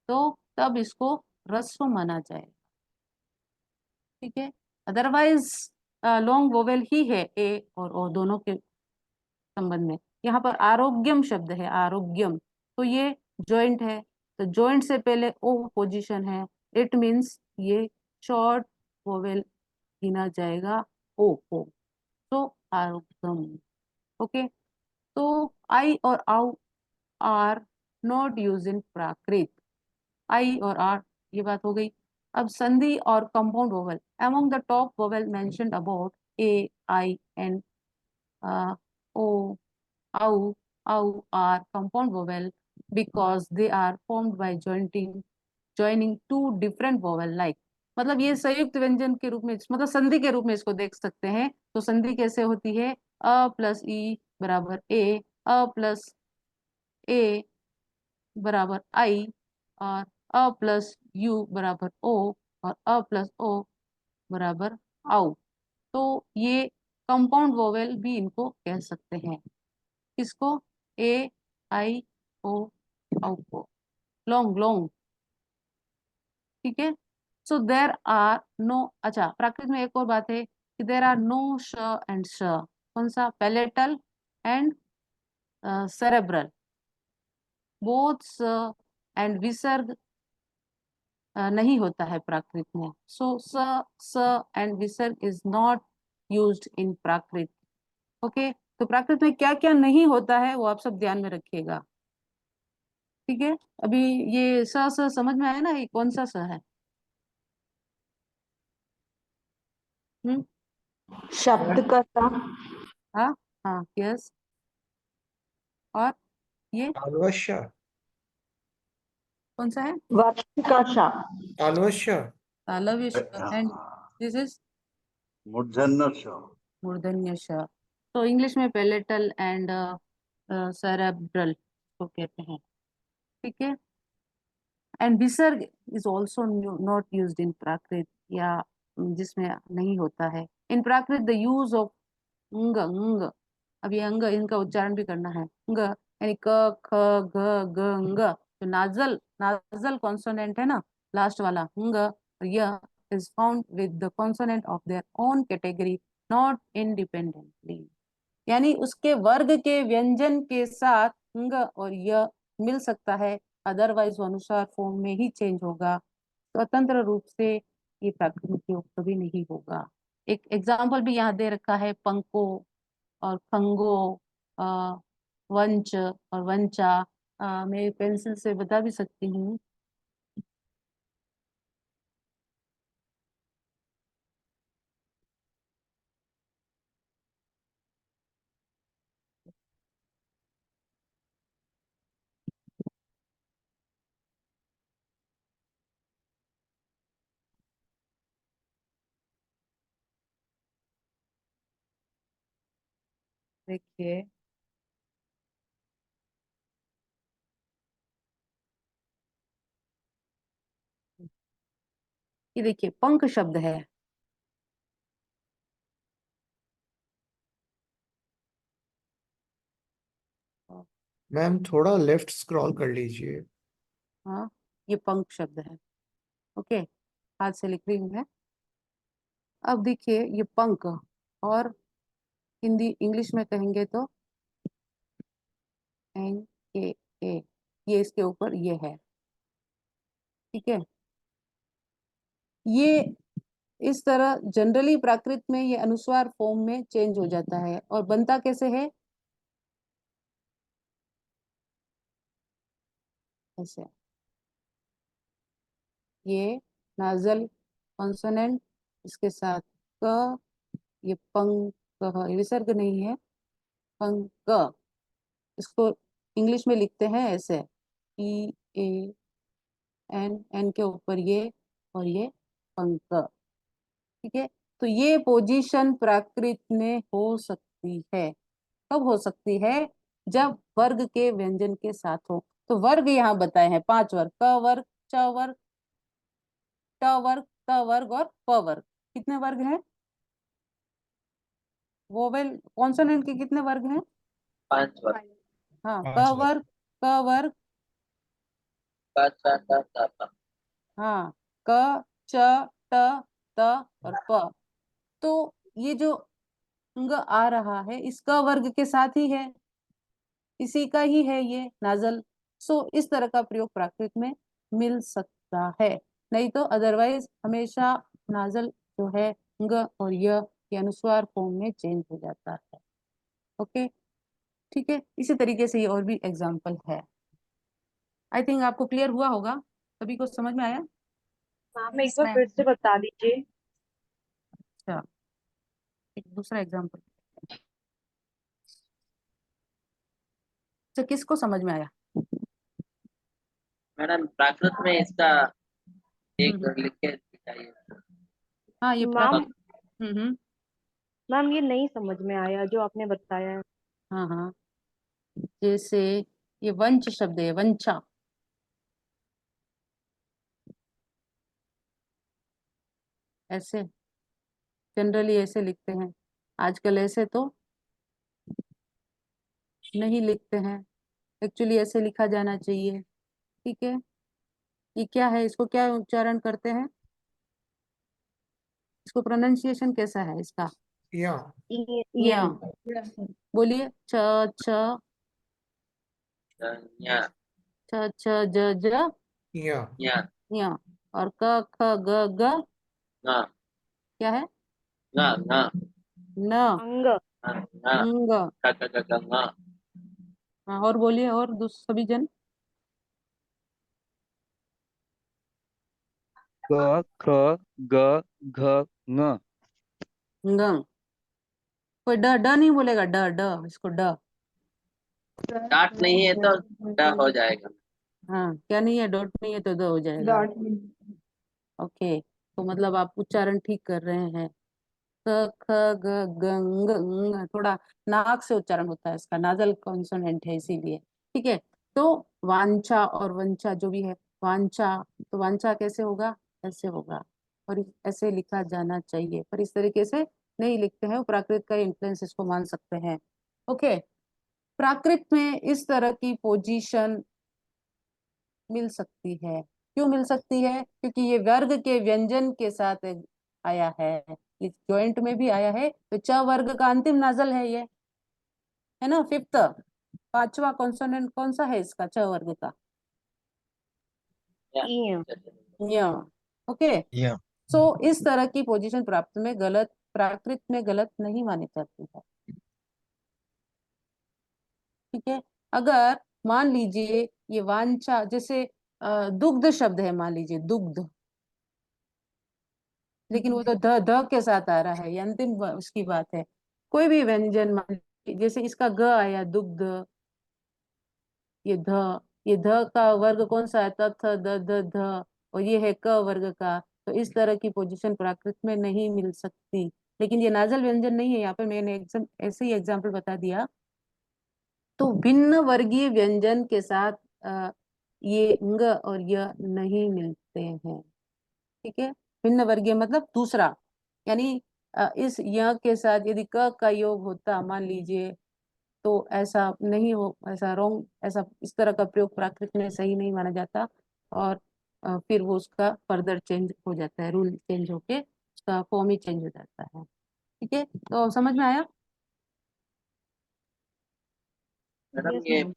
तो तब इसको ह्रस्व माना जाए। ठीक है, अदरवाइज लॉन्ग वोवेल ही है ए और ओ दोनों के संबंध में। यहाँ पर आरोग्यम शब्द है, आरोग्यम, तो ये जॉइंट है, तो जॉइंट से पहले ओ पोजीशन है, इट मीन्स ये शॉर्ट वोवेल गिना जाएगा, ओ, तो आरोग्यम। ओके, तो आई और आउ are not use in Prakrit. आई और आर, ये बात हो गई। अब संधि और compound vowel, among the top vowel mentioned about A I and O au, au are compound vowel because they are formed by joining two different vowel like, मतलब ये संयुक्त व्यंजन के रूप में, मतलब संधि के रूप में इसको देख सकते हैं। तो संधि कैसे होती है? अ प्लस ई बराबर ए, अ प्लस ए बराबर आई, और अ प्लस यू बराबर ओ, और अ प्लस ओ बराबर आउ। तो ये कंपाउंड वोवेल भी इनको कह सकते हैं। किसको? ए आई ओ औ को, लॉन्ग लॉन्ग। ठीक है, सो देर आर नो, अच्छा प्राकृत में एक और बात है कि देर आर नो श एंड श। कौन सा? पैलेटल एंड सेरेब्रल, बोथ स एंड विसर्ग नहीं होता है प्राकृत में। सो स and visarga is not used in Prakrit. Okay, तो प्राकृत में क्या क्या नहीं होता है वो आप सब ध्यान में रखिएगा। ठीक है, अभी ये स समझ में आया ना, ये कौन सा स है?
शब्द का सा,
हाँ हाँ, यस। और ये
आलवश्य,
कौन सा है?
वाक्य का सा,
आलवश्य,
तालव्य श, एंड दिस इज
मूर्धन्य श,
मूर्धन्य श। तो इंग्लिश में पैलेटल एंड सेरेब्रल को कहते हैं। ठीक है, and visarga is also not used in Prakrit, या जिसमें नहीं होता है। In Prakrit the use of ang, ang, अब ये अंग इनका उच्चारण भी करना है। अंग यानी क ख ग ग अंग, तो नाजल नाजल कॉन्सोनेंट है ना लास्ट वाला अंग, और यह is found with the consonant of their own category, not independently, यानी उसके वर्ग के व्यंजन के साथ अंग और य मिल सकता है, अदरवाइज वो अनुसार फॉर्म में ही चेंज होगा, स्वतंत्र रूप से ये प्राकृत में प्रयोग कभी नहीं होगा। एक एग्जाम्पल भी यहाँ दे रखा है, पंको और खंगो, अ, वंच और वंचा। मैं पेंसिल से बता भी सकती हूँ। देखिए, ये देखिए पंख शब्द है।
मैम थोड़ा लेफ्ट स्क्रॉल कर लीजिए।
हाँ, ये पंख शब्द है। ओके, हाथ से लिख रही हूँ मैं। अब देखिए ये पंख, और हिंदी इंग्लिश में कहेंगे तो एन के ए, ये इसके ऊपर ये है। ठीक है, ये इस तरह जनरली प्राकृत में ये अनुस्वार फॉर्म में चेंज हो जाता है, और बनता कैसे है? ऐसे, ये नाजल कॉन्सोनेंट, इसके साथ क, ये पंक, ये विसर्ग नहीं है, पंक, इसको इंग्लिश में लिखते हैं ऐसे, ई ए एन, एन के ऊपर ये, और ये पंक। ठीक है, तो ये पोजीशन प्राकृत में हो सकती है। कब हो सकती है? जब वर्ग के व्यंजन के साथ हो। तो वर्ग यहाँ बताए हैं 5 वर्ग, क वर्ग, च वर्ग, ट वर्ग, त वर्ग और प वर्ग। कितने वर्ग हैं? वोवेल कॉन्सोनेंट के कितने वर्ग हैं?
5 वर्ग,
हाँ, क
5 वर्ग।
वर्ग, क वर्ग,
क च ट त प।
हाँ, क च ट त और प। तो ये जो अंग आ रहा है इसका वर्ग के साथ ही है, इसी का ही है ये नाजल। सो इस तरह का प्रयोग प्राकृत में मिल सकता है, नहीं तो अदरवाइज हमेशा नाजल जो है अंग और य के अनुस्वार फॉर्म में चेंज हो जाता है। ओके, ठीक है, इसी तरीके से ये और भी एग्जाम्पल है। आई थिंक आपको क्लियर हुआ होगा, सभी को समझ में आया?
मैम एक बार फिर से बता दीजिए।
अच्छा, एक दूसरा एग्जाम्पल, तो किसको समझ में आया?
मैडम प्राकृत में इसका एक
हम्म,
लिख के दिखाइए।
हाँ ये
मैम
हम्म,
मैम ये नहीं समझ में आया जो आपने बताया है।
हाँ हाँ, जैसे ये वंच शब्द है, वंचा, ऐसे जनरली ऐसे लिखते हैं, आजकल ऐसे तो नहीं लिखते हैं, एक्चुअली ऐसे लिखा जाना चाहिए। ठीक है, ये क्या है, इसको क्या उच्चारण करते हैं, इसको प्रोनाउंसिएशन कैसा है इसका?
या
या, बोलिए, छ छ
या
छ छ ज ज
या
या
या, और क ख ग ग
ना
क्या है?
ना ना
न,
अंग,
हाँ, हाँ,
अंग।
ख ख ग घ ङ।
हाँ, और बोलिए, और सभी जन।
क ख ग घ ङ।
ङ। कोई ड ड नहीं बोलेगा, ड ड, इसको ड।
डांट नहीं है तो ड हो जाएगा।
हाँ, क्या नहीं है, डॉट नहीं है तो द हो जाएगा। ओके, तो मतलब आप उच्चारण ठीक कर रहे हैं। क ख ग घ ङ ङ, थोड़ा नाक से उच्चारण होता है इसका, नाजल कॉन्सोनेंट है इसीलिए। ठीक है, तो वांछा और वंचा जो भी है, वांछा, तो वांछा कैसे होगा, ऐसे होगा, और ऐसे लिखा जाना चाहिए, पर इस तरीके से नहीं लिखते हैं, वो प्राकृत का इन्फ्लुएंस इसको मान सकते हैं। ओके, प्राकृत में इस तरह की पोजीशन मिल सकती है। क्यों मिल सकती है? क्योंकि ये वर्ग के व्यंजन के साथ आया है, इस जॉइंट में भी आया है, तो च वर्ग का अंतिम नाजल है ये, है ना, फिफ्थ, पांचवा कॉन्सोनेंट कौन सा है इसका, च वर्ग का?
ई।
य। ओके, सो इस तरह की पोजीशन प्राप्त में गलत, प्राकृत में गलत नहीं मानी जाती है। ठीक है, अगर मान लीजिए ये वांछा, जैसे दुग्ध शब्द है, मान लीजिए दुग्ध, लेकिन वो तो ध ध के साथ आ रहा है, ये अंतिम उसकी बात है। कोई भी व्यंजन मान लीजिए, जैसे इसका ग आया दुग्ध, ये ध, ये ध का वर्ग कौन सा है, त थ द ध ध, और ये है क वर्ग का, तो इस तरह की पोजीशन प्राकृत में नहीं मिल सकती। लेकिन ये नाजल व्यंजन नहीं है, यहाँ पे मैंने ऐसे ही एग्जाम्पल बता दिया। तो भिन्न वर्गीय व्यंजन के साथ ये ng और य नहीं मिलते हैं। ठीक है, भिन्न वर्गीय मतलब दूसरा, यानी इस य के साथ यदि क का योग होता मान लीजिए, तो ऐसा नहीं हो, ऐसा रॉन्ग, ऐसा इस तरह का प्रयोग प्राकृत में सही नहीं माना जाता, और फिर वो उसका फर्दर चेंज हो जाता है, रूल चेंज होके उसका फॉर्म ही चेंज हो जाता है। ठीक है, तो समझ में आया?
मैडम
यस
ये
मैम।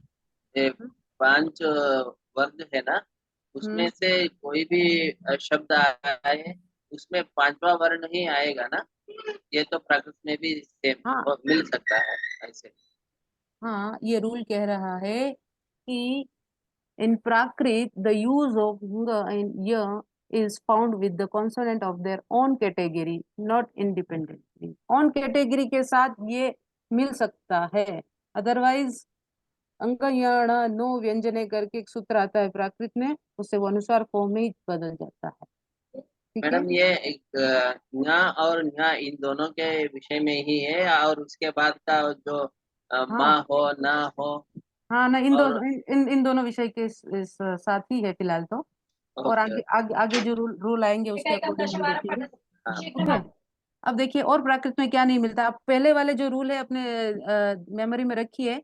ये पांच वर्ग है ना, उसमें
हम्म।
से कोई भी शब्द आए उसमें पांचवा वर्ण ही आएगा ना, ये तो प्राकृत में भी सेम
हाँ,
मिल सकता है ऐसे।
हाँ, ये रूल कह रहा है कि in Prakrit the use of ng and ya is found with the consonant of their own category, not independently. own category के साथ ये मिल सकता है, अदरवाइज अंक यण नो व्यंजने करके एक सूत्र आता है प्राकृत में, उससे वो अनुसार फॉर्म में ही बदल जाता है। ठीक है,
मैडम ये एक ञ और ञ इन दोनों के विषय में ही है, और उसके बाद का जो
हाँ,
माँ हो ना हो।
हाँ ना,
और
इन दोनों विषय के इस साथ ही है फिलहाल तो, और
ओके
आगे आगे आगे जो रूल आएंगे उसके अकॉर्डिंग हम देखेंगे।
हाँ
ठीक है, अब देखिए और प्राकृत में क्या नहीं मिलता, आप पहले वाले जो रूल है अपने मेमोरी में रखिए।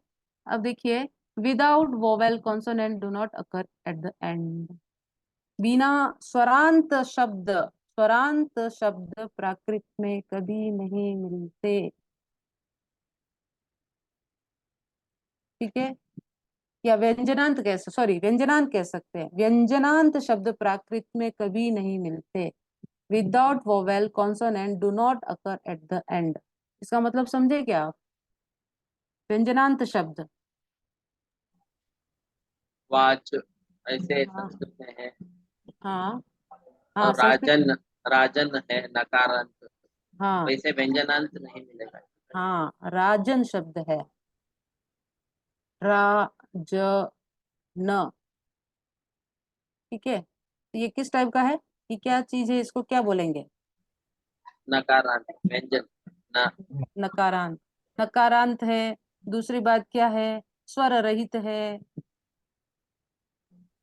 अब देखिए, without vowel consonant do not occur at the end, बिना स्वरांत शब्द, स्वरांत शब्द प्राकृत में कभी नहीं मिलते। ठीक है, या व्यंजनांत कह, सॉरी व्यंजनांत कह सकते हैं, व्यंजनांत शब्द प्राकृत में कभी नहीं मिलते। Without vowel consonant do not occur at the end, इसका मतलब समझे क्या आप? व्यंजनांत शब्द,
वाच ऐसे
हाँ,
संस्कृत में है,
हाँ, हाँ
और
संस्कृत,
राजन, राजन है नकारांत,
हाँ,
वैसे व्यंजनांत नहीं मिलेगा।
हाँ, राजन शब्द है, राज न। ठीक है, तो ये किस टाइप का है, ये क्या चीज है, इसको क्या बोलेंगे?
नकारांत व्यंजन ना।
नकारांत, नकारांत है। दूसरी बात क्या है, स्वर रहित है।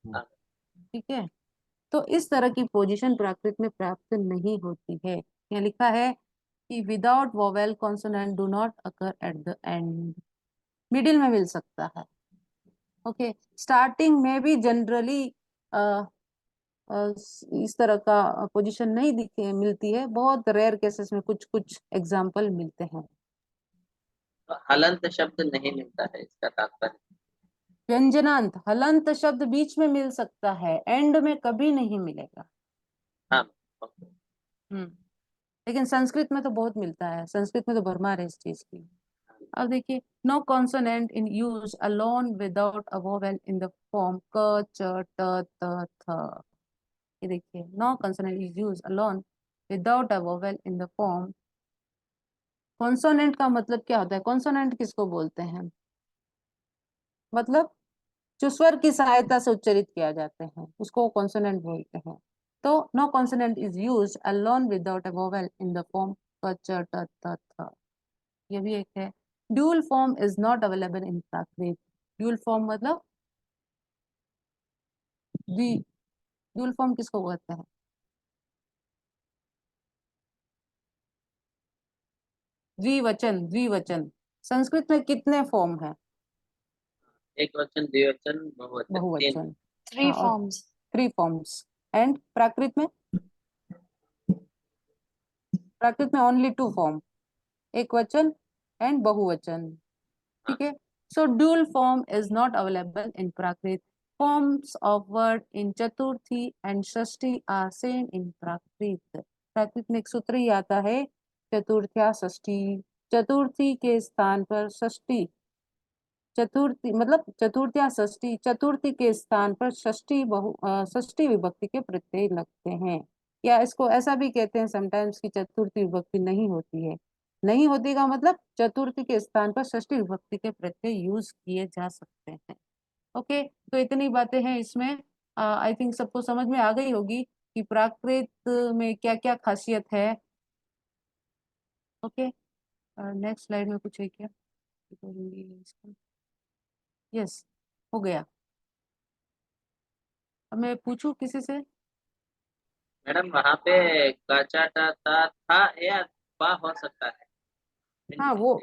हाँ,
ठीक है, तो इस तरह की पोजीशन प्राकृत में प्राप्त नहीं होती है। यहाँ लिखा है कि without vowel consonant do not occur at the end, middle में मिल सकता है। ओके, स्टार्टिंग में भी जनरली इस तरह का पोजीशन नहीं दिखे मिलती है, बहुत रेयर केसेस में कुछ कुछ एग्जाम्पल मिलते हैं।
तो हलंत शब्द नहीं मिलता है, इसका तात्पर्य।
व्यंजनांत हलंत शब्द बीच में मिल सकता है, एंड में कभी नहीं मिलेगा।
हाँ ओके।
लेकिन संस्कृत में तो बहुत मिलता है, संस्कृत में तो भरमार है इस चीज की। अब देखिए, no consonant in use alone without a vowel in the form क च ट त थ। ये देखिए, no consonant is use alone without a vowel in the form. Consonant का मतलब क्या होता है? कॉन्सोनेंट किसको बोलते हैं? मतलब जो स्वर की सहायता से उच्चारित किया जाते हैं उसको कॉन्सोनेंट बोलते हैं। तो no consonant is use alone without a vowel in the form क च ट त थ। ये भी एक है। Dual form is not available in Prakrit. Dual form मतलब ड्यूल फॉर्म किसको कहते हैं? द्विवचन। द्विवचन संस्कृत में कितने फॉर्म है?
एक वचन, द्विवचन, बहुवचन, तीन।
बहुवचन।
थ्री
हाँ, और
फॉर्म्स।
3 फॉर्म्स। एंड प्राकृत में? प्राकृत में ओनली 2 फॉर्म, एक वचन एंड बहुवचन। ठीक है। So dual form is not available in Prakrit. Forms of word in chaturthi and shashthi are same in Prakrit. Prakrit में एक सूत्र ही आता है चतुर्थ्या षष्ठी। चतुर्थी के स्थान पर षष्ठी, चतुर्थी मतलब चतुर्थ्या षष्ठी, चतुर्थी के स्थान पर षष्ठी विभक्ति के प्रत्यय लगते हैं। या इसको ऐसा भी कहते हैं समटाइम्स कि चतुर्थी विभक्ति नहीं होती है। नहीं होती का मतलब चतुर्थी के स्थान पर षष्ठी विभक्ति के प्रत्यय यूज किए जा सकते हैं। ओके, तो इतनी बातें हैं इसमें। आई थिंक सबको समझ में आ गई होगी कि प्राकृत में क्या क्या खासियत है। ओके, नेक्स्ट स्लाइड में कुछ है क्या? यस, हो गया। अब मैं पूछूं किसी से?
मैडम वहाँ पे कचा था या पा हो सकता है?
हाँ, वो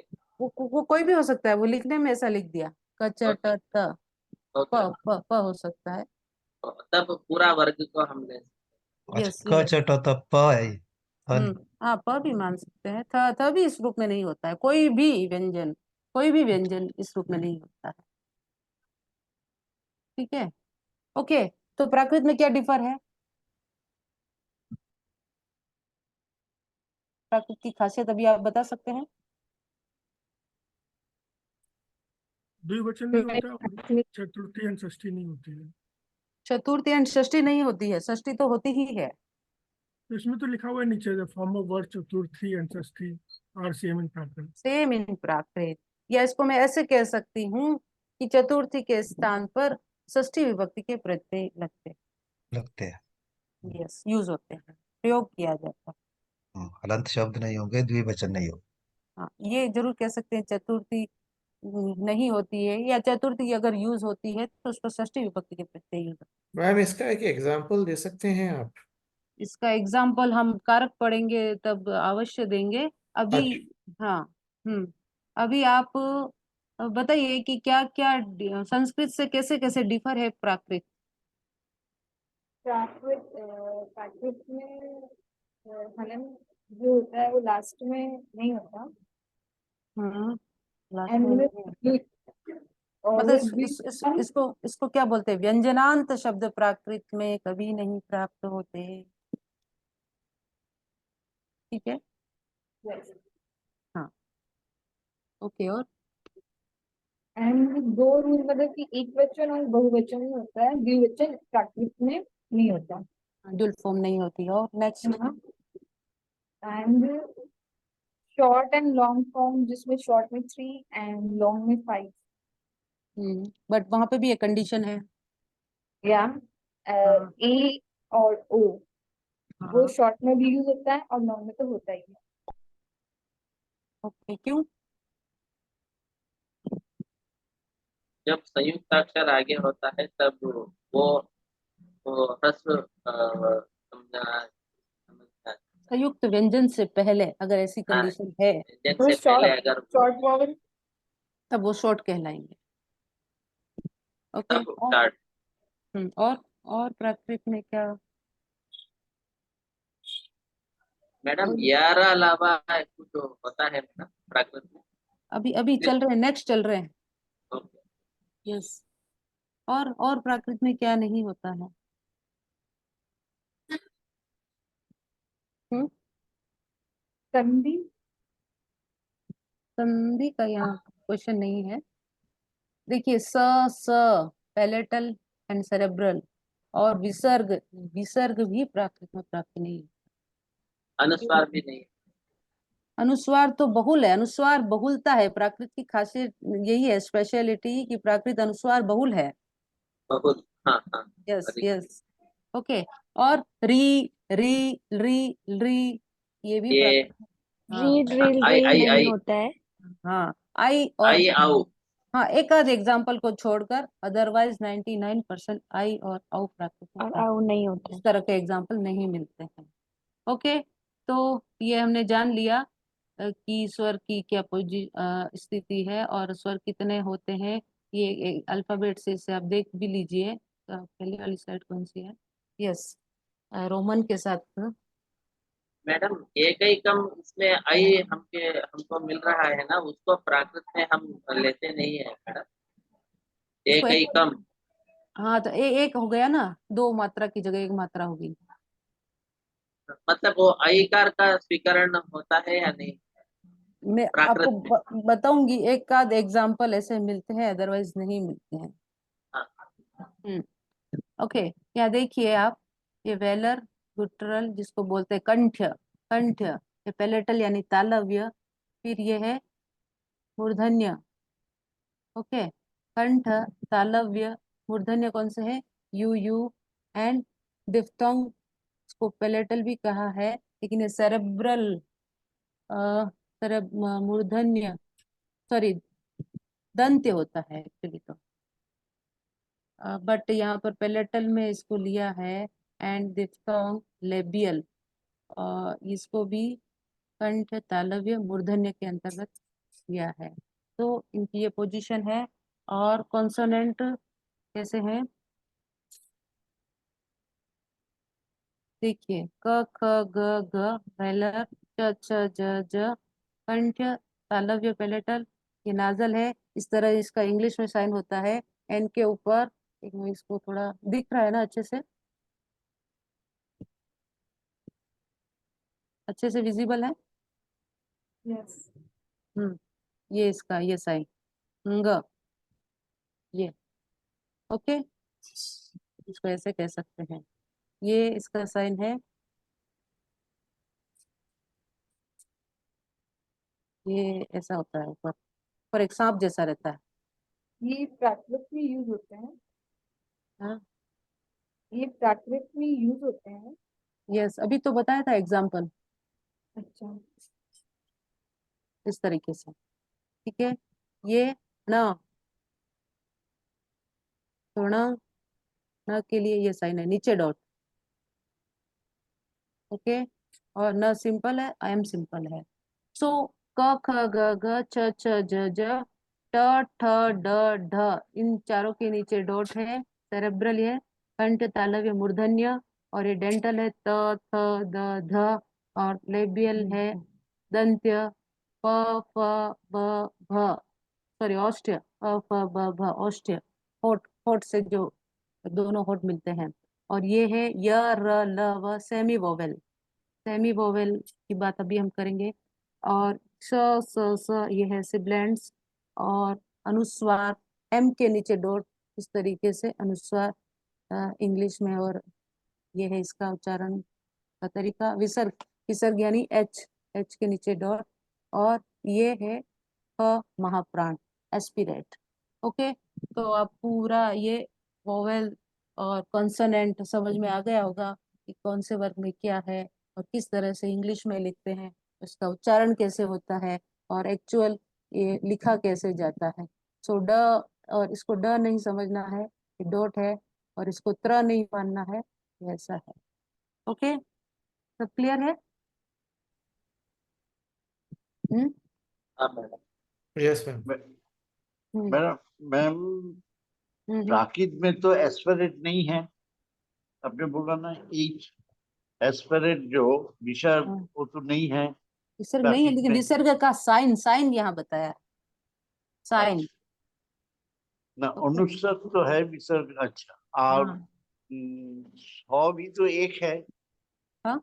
कोई भी हो सकता है। वो लिखने में ऐसा लिख दिया कचट
ओके,
त
ओके।
प हो सकता है।
तब पूरा वर्ग को हम ले।
यस,
अच्छा, क चट त प है।
हाँ, प भी मान सकते हैं। थ भी इस रूप में नहीं होता है। कोई भी व्यंजन इस रूप में नहीं होता है। ठीक है। ओके, तो प्राकृत में क्या डिफर है? प्राकृत की खासियत अभी आप बता सकते हैं?
द्विवचन नहीं होता और चतुर्थी एंड षष्ठी नहीं होती है।
चतुर्थी एंड षष्ठी नहीं होती है, षष्ठी तो होती ही है।
तो इसमें तो लिखा हुआ है नीचे the form of word chaturthi and shashthi are same in Prakrit.
Same in Prakrit. या इसको मैं ऐसे कह सकती हूँ कि चतुर्थी के स्थान पर षष्ठी विभक्ति के प्रत्यय
लगते हैं।
यस, यूज होते हैं, प्रयोग किया जाता है।
हलंत शब्द नहीं होंगे, द्विवचन नहीं होगा।
हाँ, ये जरूर कह सकते हैं चतुर्थी नहीं होती है, या चतुर्थी अगर यूज होती है तो उस पर षष्ठी विभक्ति के प्रत्यय यूज होते
मैम इसका एक एग्जांपल दे सकते हैं आप?
हैं। इसका एग्जाम्पल हम कारक पढ़ेंगे तब अवश्य देंगे। अभी
अच्छा,
हाँ, अभी आप बताइए कि क्या क्या संस्कृत से कैसे कैसे डिफर है प्राकृत?
प्राकृत प्राकृत में हलन जो होता है वो लास्ट में नहीं होता।
लास्ट
एंड
में
में
नहीं होता।
और
मतलब
वो
इसको क्या बोलते हैं? व्यंजनांत शब्द प्राकृत में कभी नहीं प्राप्त होते। ठीक है। हाँ, ओके। और
एंड दो रूल मतलब कि एक वचन और बहुवचन में होता है, द्विवचन प्राकृत में नहीं होता।
ड्यूल फॉर्म नहीं होती है। और next?
And short and long form, जिसमें शॉर्ट में 3 एंड लॉन्ग में 5।
बट वहां पे भी एक कंडीशन है।
या
हाँ,
ए और ओ, वो
हाँ,
शॉर्ट में भी यूज होता है और लॉन्ग में तो होता ही है।
ओके। क्यों?
जब संयुक्त अक्षर आगे होता है तब वो ह्रस्व समझा समझना।
संयुक्त व्यंजन से पहले अगर ऐसी
हाँ,
कंडीशन है
व्यंजन
वो
से पहले
शॉर्ट
अगर
शॉर्ट वॉवल
तब वो शॉर्ट कहलाएंगे। ओके।
तब स्टार्ट।
और प्राकृत में क्या?
मैडम यार अलावा कुछ होता है मैडम प्राकृत में?
अभी अभी चल रहे हैं, नेक्स्ट चल रहे हैं।
ओके।
यस। और प्राकृत में क्या नहीं होता है? हम्म
संधि
संधि का यहाँ क्वेश्चन नहीं है। देखिए स स पैलेटल एंड सेरेब्रल और विसर्ग, विसर्ग भी प्राकृत में प्राप्त नहीं है।
अनुस्वार भी नहीं।
अनुस्वार तो बहुल है, अनुस्वार बहुलता है, प्राकृत की खासियत यही है, स्पेशलिटी कि प्राकृत अनुस्वार बहुल है।
बहुत। हाँ हाँ।
यस
अरे,
यस ओके। और री री री री ये भी
ये
प्राकृत। हाँ
री ड्रिल
आई
री
आई
नहीं
आई
होता है।
हाँ आई और
आई आओ।
हाँ एक आध एग्जाम्पल को छोड़कर अदरवाइज 99% आई और औ प्राकृत में
और
प्राप्त।
आउ नहीं होता
इस
है।
तरह के एग्जाम्पल नहीं मिलते हैं। ओके, तो ये हमने जान लिया कि स्वर की क्या स्थिति है और स्वर कितने होते हैं। ये अल्फाबेट से इसे आप देख भी लीजिए। पहली वाली स्लाइड कौन सी है? यस, रोमन के साथ।
मैडम एक ही कम इसमें आई हमको मिल रहा है ना, उसको प्राकृत में हम लेते नहीं है मैडम। एक
इसको
ही
एक,
कम।
हाँ तो एक हो गया ना, दो मात्रा की जगह एक मात्रा होगी।
मतलब वो आईकार का स्वीकरण होता है या नहीं
मैं आपको
प्राकृत में?
बताऊंगी, एक आध एग्जाम्पल ऐसे मिलते हैं, अदरवाइज नहीं मिलते हैं।
हाँ।
ओके, यहाँ देखिए आप, ये वेलर गुटरल जिसको बोलते हैं कंठ, कंठ ये पैलेटल यानी तालव्य, फिर ये है मूर्धन्य। ओके, कंठ, तालव्य, मूर्धन्य कौन से है? यू यू एंड डिफ्थोंग, इसको पैलेटल भी कहा है, लेकिन ये सेरेब्रल मूर्धन्य, सॉरी दंत्य होता है एक्चुअली तो, बट यहाँ पर पैलेटल में इसको लिया है। एंड डिफ्थोंग लेबियल, इसको भी कंठ, तालव्य, मूर्धन्य के अंतर्गत लिया है। तो इनकी ये पोजीशन है। और कॉन्सोनेंट कैसे हैं? देखिए क ख ग घ वेलर च छ ज ज, कंठ, तालव्य, पैलेटल, ये नाजल है। इस तरह इसका इंग्लिश में साइन होता है एन के ऊपर। एक मिनट, इसको थोड़ा दिख रहा है ना अच्छे से? अच्छे से विजिबल है?
यस।
ये इसका ये साइन ग, ये ओके, इसको ऐसे कह सकते हैं। ये इसका साइन है, ये ऐसा होता है ऊपर, पर एक सांप जैसा रहता है।
ये प्राकृत में यूज होते हैं।
हाँ
ये प्राकृत में यूज होते हैं।
यस, अभी तो बताया था एग्जाम्पल
अच्छा।
इस तरीके से। ठीक है, ये न, तो न के लिए ये साइन है, नीचे डॉट। ओके, और न सिंपल है, आई एम सिंपल है। सो क ख ग घ छ छ ज ज ट ठ ड ढ, इन चारों के नीचे डॉट है। सेरेब्रल है, कंठ, तालव्य, मूर्धन्य, और ये डेंटल है त थ द ध, और लेबियल है दंत्य प फ ब भ, सॉरी ऑस्टिय प फ ब भ, ऑस्टिय होठ, होठ से जो दोनों होठ मिलते हैं। और ये है य र ल व, सेमी वोवेल, सेमी वोवेल की बात अभी हम करेंगे। और श स स ये है सिबलेंट्स। और अनुस्वार एम के नीचे डॉट, इस तरीके से अनुस्वार इंग्लिश में। और ये है इसका उच्चारण का तरीका। विसर्ग, विसर्ग यानी एच, एच के नीचे डॉट। और ये है महाप्राण, एस्पिरेट। ओके, तो आप पूरा ये वोवेल और कॉन्सोनेंट समझ में आ गया होगा कि कौन से वर्ग में क्या है और किस तरह से इंग्लिश में लिखते हैं, उसका उच्चारण कैसे होता है, और एक्चुअल ये लिखा कैसे जाता है। सो ड, और इसको ड नहीं समझना है, ये डॉट है, और इसको त्र नहीं मानना है, ये ऐसा है। ओके, सब क्लियर है? हम्म
हाँ madam.
Yes ma'am.
Hmm
madam ma'am, Prakrit में तो एस्पिरेट नहीं है, आपने बोला ना ईच, एस्पिरेट जो विसर्ग
हाँ।
वो तो नहीं है
विसर्ग नहीं है,
प्राकृत
लेकिन
में।
विसर्ग का साइन, साइन यहाँ बताया, साइन।
अच्छा, ना
ओके,
अनुस्वर तो है विसर्ग। अच्छा, और
हाँ
सौ भी तो एक है।
हाँ,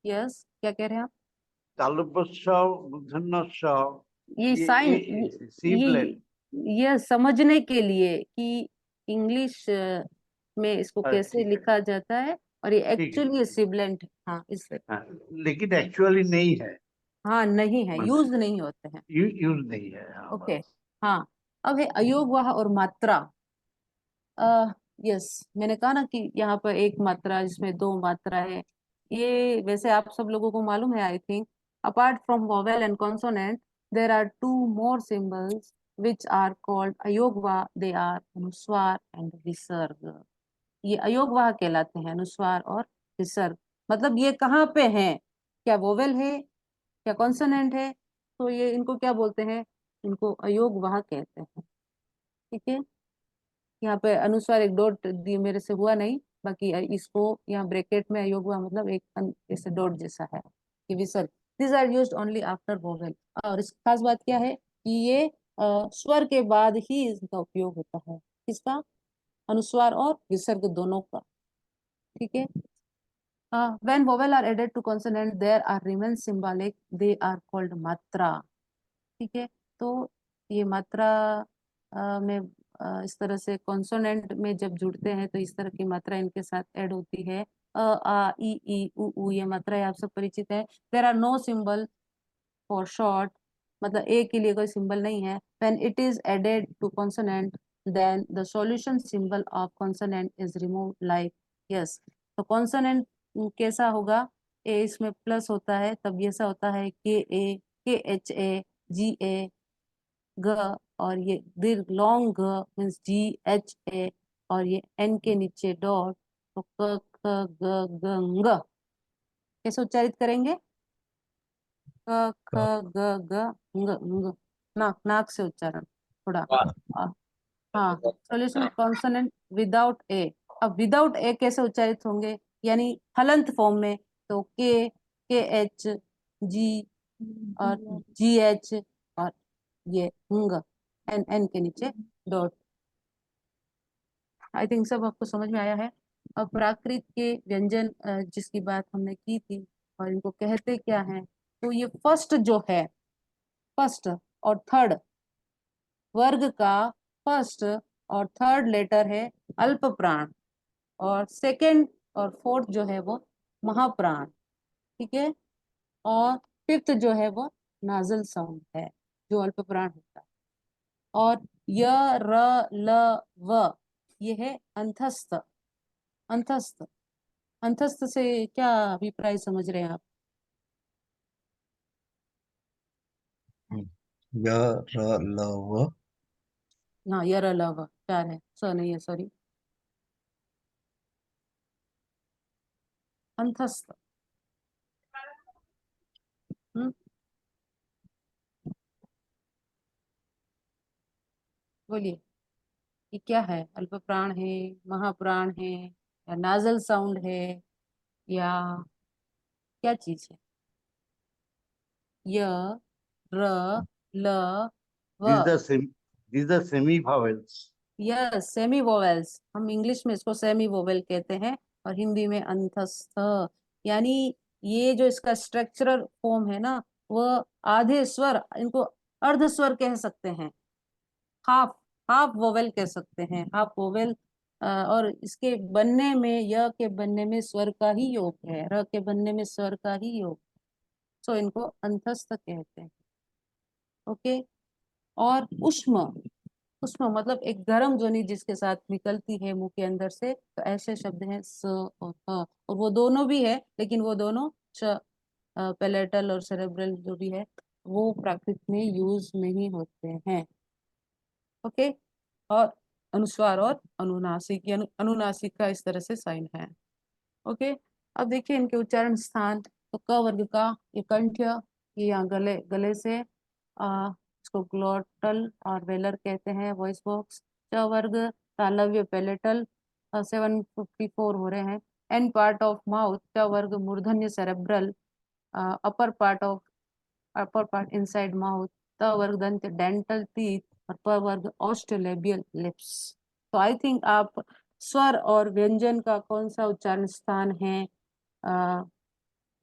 यस, क्या कह रहे हैं आप?
तालुबस्व मूर्धन्यस्व
ये साइन
सिबलेंट
ये समझने के लिए कि इंग्लिश में इसको कैसे
ठीक है,
लिखा जाता है और ये
ठीक है,
एक्चुअली सिबलेंट, हाँ इससे,
हाँ, लेकिन एक्चुअली नहीं है,
हाँ नहीं है, यूज नहीं होते हैं।
यूज नहीं है। हाँ,
ओके,
बस।
हाँ। अब है अयोगवाह और मात्रा। यस, मैंने कहा ना कि यहाँ पर एक मात्रा, इसमें दो मात्रा है। ये वैसे आप सब लोगों को मालूम है I think. Apart from vowel and consonant there are 2 more symbols which are called ayogavaha. They are anusvara and visarga. ये अयोगवाह कहलाते हैं, अनुस्वार और विसर्ग। मतलब ये कहाँ पे हैं, क्या वोवेल है क्या कॉन्सोनेंट है, तो ये इनको क्या बोलते हैं, इनको अयोगवाह कहते हैं। ठीक है, यहाँ पे अनुस्वार एक डॉट दी मेरे से हुआ नहीं, बाकी इसको यहाँ ब्रैकेट में अयोगवाह मतलब एक ऐसे डॉट जैसा है कि विसर्ग। This are used only after vowel. और इस खास बात क्या है कि ये स्वर के बाद ही इसका उपयोग होता है। किसका, अनुस्वार और विसर्ग दोनों का। ठीक है, when vowel are added to consonant there are remain symbolic, they are called मात्रा। ठीक है, तो ये मात्रा में इस तरह से कॉन्सोनेंट में जब जुड़ते हैं तो इस तरह की मात्रा इनके साथ ऐड होती है। आ ई उ ये मात्रा आप सब परिचित है। There are no symbol for short, मतलब ए के लिए कोई सिंबल नहीं है। When it is added to consonant then the solution symbol of consonant is remove like yes. तो कॉन्सोनेंट कैसा होगा, ए इसमें प्लस होता है तब ऐसा होता है के ए, के एच ए, जी ए, ग, और ये दीर्घ लॉन्ग ग मीन्स जी एच ए, और ये एन के नीचे डॉट, तो क ख ग ग ng। कैसे उच्चारित करेंगे, क ख ग ग ng, नाक नाक से उच्चारण थोड़ा। हाँ, सॉल्यूशन कॉन्सोनेंट विदाउट ए। अब विदाउट ए कैसे उच्चारित होंगे, यानी हलंत फॉर्म में, तो के एच, जी और जी एच, और ये ng, एन एन के नीचे डॉट। आई थिंक सब आपको समझ में आया है। अब प्राकृत के व्यंजन जिसकी बात हमने की थी और इनको कहते क्या हैं, तो ये फर्स्ट जो है, फर्स्ट और थर्ड वर्ग का फर्स्ट और थर्ड लेटर है अल्प प्राण, और सेकंड और फोर्थ जो है वो महाप्राण। ठीक है, और फिफ्थ जो है वो नाजल साउंड है जो अल्प प्राण होता है। और य र ल व ये है अंतस्थ। अंतस्थ, अंतस्थ से क्या अभिप्राय समझ रहे हैं आप?
य र ल व
हाँ, य र ल व चार है, स नहीं है, सॉरी, अंतस्थ। बोलिए, ये क्या है, अल्प प्राण है, महाप्राण है, या नाजल साउंड है, या क्या चीज है? य र ल व,
these are semi vowels।
Yes, semi vowels. हम इंग्लिश में इसको सेमी वोवेल कहते हैं और हिंदी में अंतस्थ। यानी ये जो इसका स्ट्रक्चरल फॉर्म है ना, वह आधे स्वर, इनको अर्ध स्वर कह सकते हैं, हाफ हाफ वोवेल कह सकते हैं, हाफ वोवेल। और इसके बनने में, य के बनने में स्वर का ही योग है, र के बनने में स्वर का ही योग, सो इनको अंतस्थ कहते हैं। ओके, और उष्म, उष्म मतलब एक गर्म ध्वनि जिसके साथ निकलती है मुंह के अंदर से, तो ऐसे शब्द हैं स और ह, और वो दोनों भी है, लेकिन वो दोनों पैलेटल और सेरेब्रल जो भी है वो प्राकृत में यूज नहीं होते हैं। ओके, और अनुस्वार और अनुनासिक, अनुनासिक का इस तरह से साइन है। ओके, अब देखिए इनके उच्चारण स्थान। तो क वर्ग का ये कंठ्य, ये यहाँ गले, गले से इसको ग्लोटल और वेलर कहते हैं, वॉइस बॉक्स। च वर्ग तालव्य पैलेटल, 754 हो रहे हैं। एन पार्ट ऑफ माउथ, च वर्ग murdhanya cerebral, upper part of, upper part inside mouth. त वर्ग दंत डेंटल टीथ, और प वर्ग ऑस्ट्रोलेबियल लिप्स। तो आई थिंक आप स्वर और व्यंजन का कौन सा उच्चारण स्थान है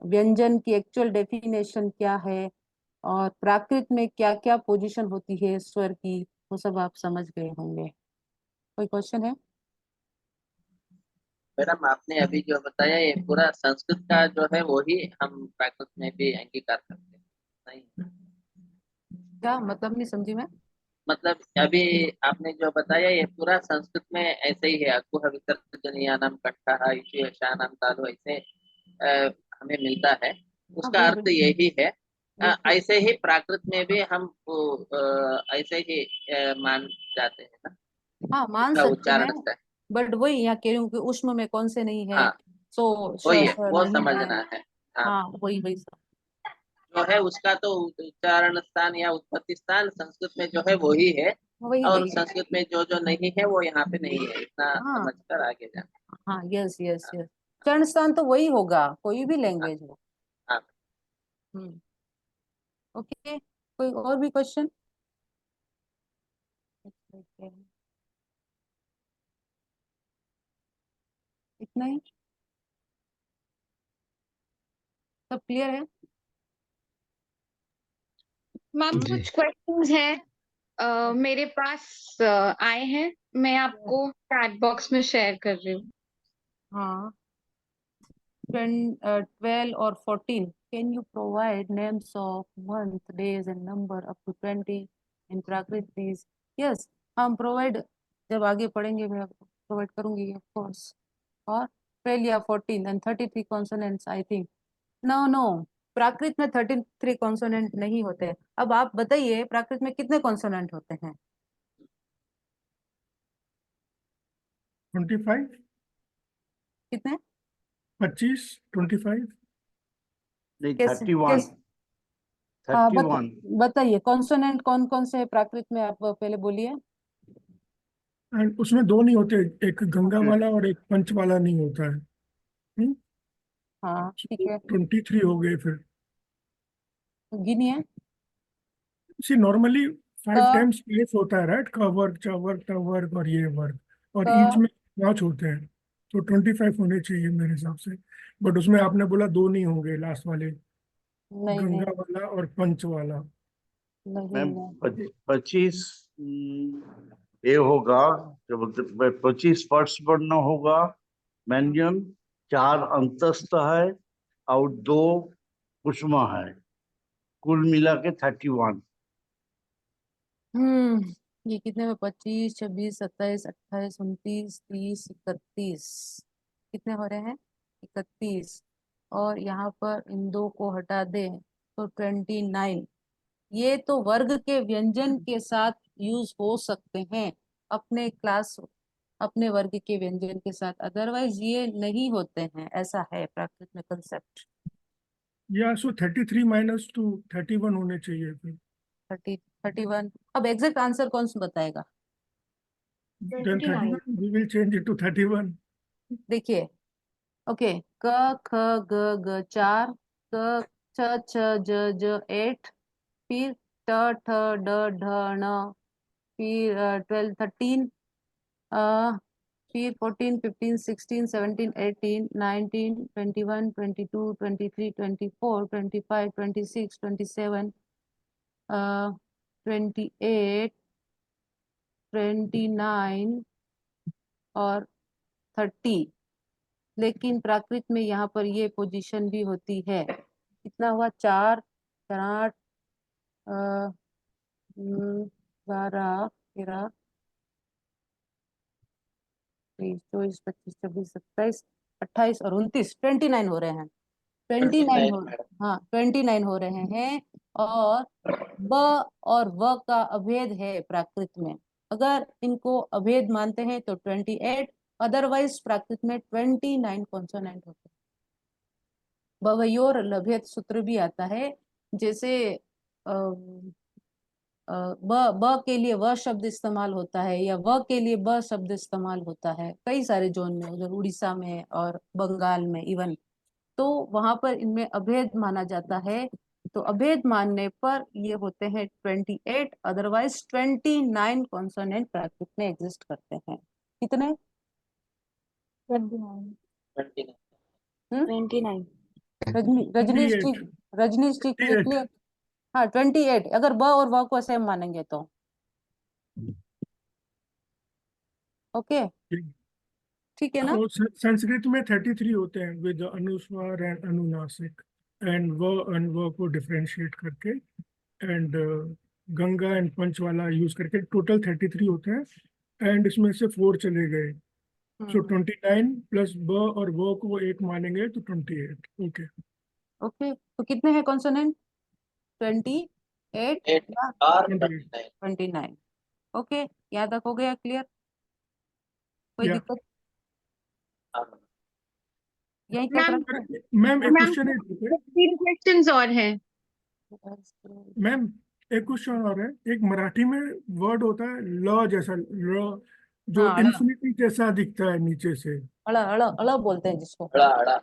व्यंजन की एक्चुअल डेफिनेशन क्या है और प्राकृत में क्या क्या पोजीशन होती है स्वर की, वो सब आप समझ गए होंगे। कोई क्वेश्चन है?
मैडम आपने अभी जो बताया ये पूरा संस्कृत का जो है वही हम प्राकृत में भी अंगीकार करते हैं, नहीं?
क्या मतलब, नहीं समझी मैं।
मतलब अभी आपने जो बताया ये पूरा संस्कृत में ऐसे ही है, अकुह विसर्जनीयानाम कंठः इति यशानाम तालु, ऐसे हमें मिलता है, उसका
वही
अर्थ
वही
यही है।
बिल्कुल।
ऐसे ही प्राकृत में भी हम ऐसे ही मान जाते हैं ना,
हाँ मान
उसका
सकते हैं,
उच्चारण से।
बट वही यहाँ कह रही हूँ कि उष्म में कौन से नहीं है,
हाँ
सो
वही है, वो
नहीं है।
समझना है। हाँ
हाँ वही वही सब।
जो है उसका तो उच्चारण स्थान या उत्पत्ति स्थान संस्कृत में जो है वही है,
वही
और
वही।
संस्कृत में जो जो नहीं है वो यहाँ पे नहीं है, इतना
हाँ
समझकर आगे जाना।
हाँ, यस यस यस, चरण स्थान तो वही होगा कोई भी
हाँ
लैंग्वेज हो।
हाँ।
हम्म, ओके। कोई और भी क्वेश्चन? इतना ही, सब क्लियर है?
मैम
जी
कुछ क्वेश्चंस है मेरे पास आए हैं, मैं आपको चैट बॉक्स में शेयर कर रही हूँ।
हाँ 12 और 14, can you provide names of month, days and number up to 20 in Prakrit please? Yes, हम प्रोवाइड जब आगे पढ़ेंगे मैं प्रोवाइड करूंगी ऑफ कोर्स। और 12 या 14 and 33 consonants I think। No no, Prakrit में 33 कॉन्सोनेंट नहीं होते। अब आप बताइए प्राकृत में कितने कॉन्सोनेंट होते हैं?
25,
कितने?
25, 25।
नहीं,
कैसे
31,
हाँ
31।
बताइए कॉन्सोनेंट कौन कौन से हैं प्राकृत में, आप पहले बोलिए।
एंड उसमें दो नहीं होते, एक गंगा वाला और एक पंच वाला नहीं होता है।
हाँ ठीक है,
23 हो गए फिर।
गिनिए।
सी नॉर्मली 5
क
टाइम्स प्लेस होता है, राइट? का वर्ग, च वर्ग, ट वर्ग और ये वर्ग, और ईच
क
में 5 होते हैं, तो 25 होने चाहिए मेरे हिसाब से। बट उसमें आपने बोला दो नहीं होंगे, लास्ट वाले,
नहीं नहीं
गंगा वाला और पंच वाला।
नहीं
मैम
नहीं
25 ये होगा, क्या बोलते, 25 फर्स्ट वर्ण होगा व्यंजन, 4 अंतस्थ है और 2 कुसुमा है, कुल मिला के 31।
ये कितने में 25, 26, 27, 28, 29, 30, 31, कितने हो रहे हैं? 31। और यहाँ पर इन दो को हटा दें तो 29। ये तो वर्ग के व्यंजन के साथ यूज हो सकते हैं अपने क्लास, अपने वर्ग के व्यंजन के साथ, अदरवाइज ये नहीं होते हैं, ऐसा है प्राकृत में कंसेप्ट।
या सो 33 माइनस टू 31 होने चाहिए फिर।
31। अब एग्जैक्ट आंसर कौन सा बताएगा?
Then 31 we will change it to 31।
देखिए, ओके, क ख ग ग 4, क छ छ ज ज 8, फिर ट ठ ड ढ ण, फिर 12 13, फिर 14 15 16 17 18 19 21 22 23 24 25 26 27 28 29 और 30। लेकिन प्राकृत में यहाँ पर ये पोजीशन भी होती है। कितना हुआ? 4 4 8 12 13 23 24 25 26 27 28 और 29, 29 हो रहे हैं। 29 हो, हाँ 29 हो रहे हैं। और ब और व का अभेद है प्राकृत में, अगर इनको अभेद मानते हैं तो 28, अदरवाइज प्राकृत में 29 कॉन्सोनेंट होते हैं। बवयोर लभेद सूत्र भी आता है, जैसे ब के लिए व शब्द इस्तेमाल होता है या व के लिए ब शब्द इस्तेमाल होता है कई सारे जोन में, उधर उड़ीसा में और बंगाल में इवन, तो वहां पर इनमें अभेद माना जाता है। तो अभेद मानने पर ये होते हैं 28, अदरवाइज 29 कॉन्सोनेंट प्राकृत में एग्जिस्ट करते हैं। कितने?
29।
29।
29।
रजनीश जी
28
क्लियर। हाँ 28, अगर ब और व को सेम मानेंगे तो। ओके ठीक है ना।
और संस्कृत में 33 होते हैं विद अनुस्वार एंड अनुनासिक, एंड वो को डिफरेंशिएट करके, एंड गंगा एंड पंच वाला यूज करके टोटल 33 होते हैं, एंड इसमें से 4 चले गए, सो 29 प्लस ब और वो को एक मानेंगे तो 28। ओके
ओके तो कितने हैं कॉन्सोनेंट? 28
8
या
और
28
29। ओके यहाँ तक हो गया क्लियर? कोई
या
दिक्कत? यहीं तक
मैम
रखना
मैम एक
मैम
क्वेश्चन है,
3 क्वेश्चंस और हैं।
मैम एक क्वेश्चन और है। एक मराठी में वर्ड होता है ल जैसा, ल जो
हाँ
इन्फिनिटी जैसा दिखता है नीचे से।
अड़ा बोलते हैं जिसको।
अड़ा अड़ा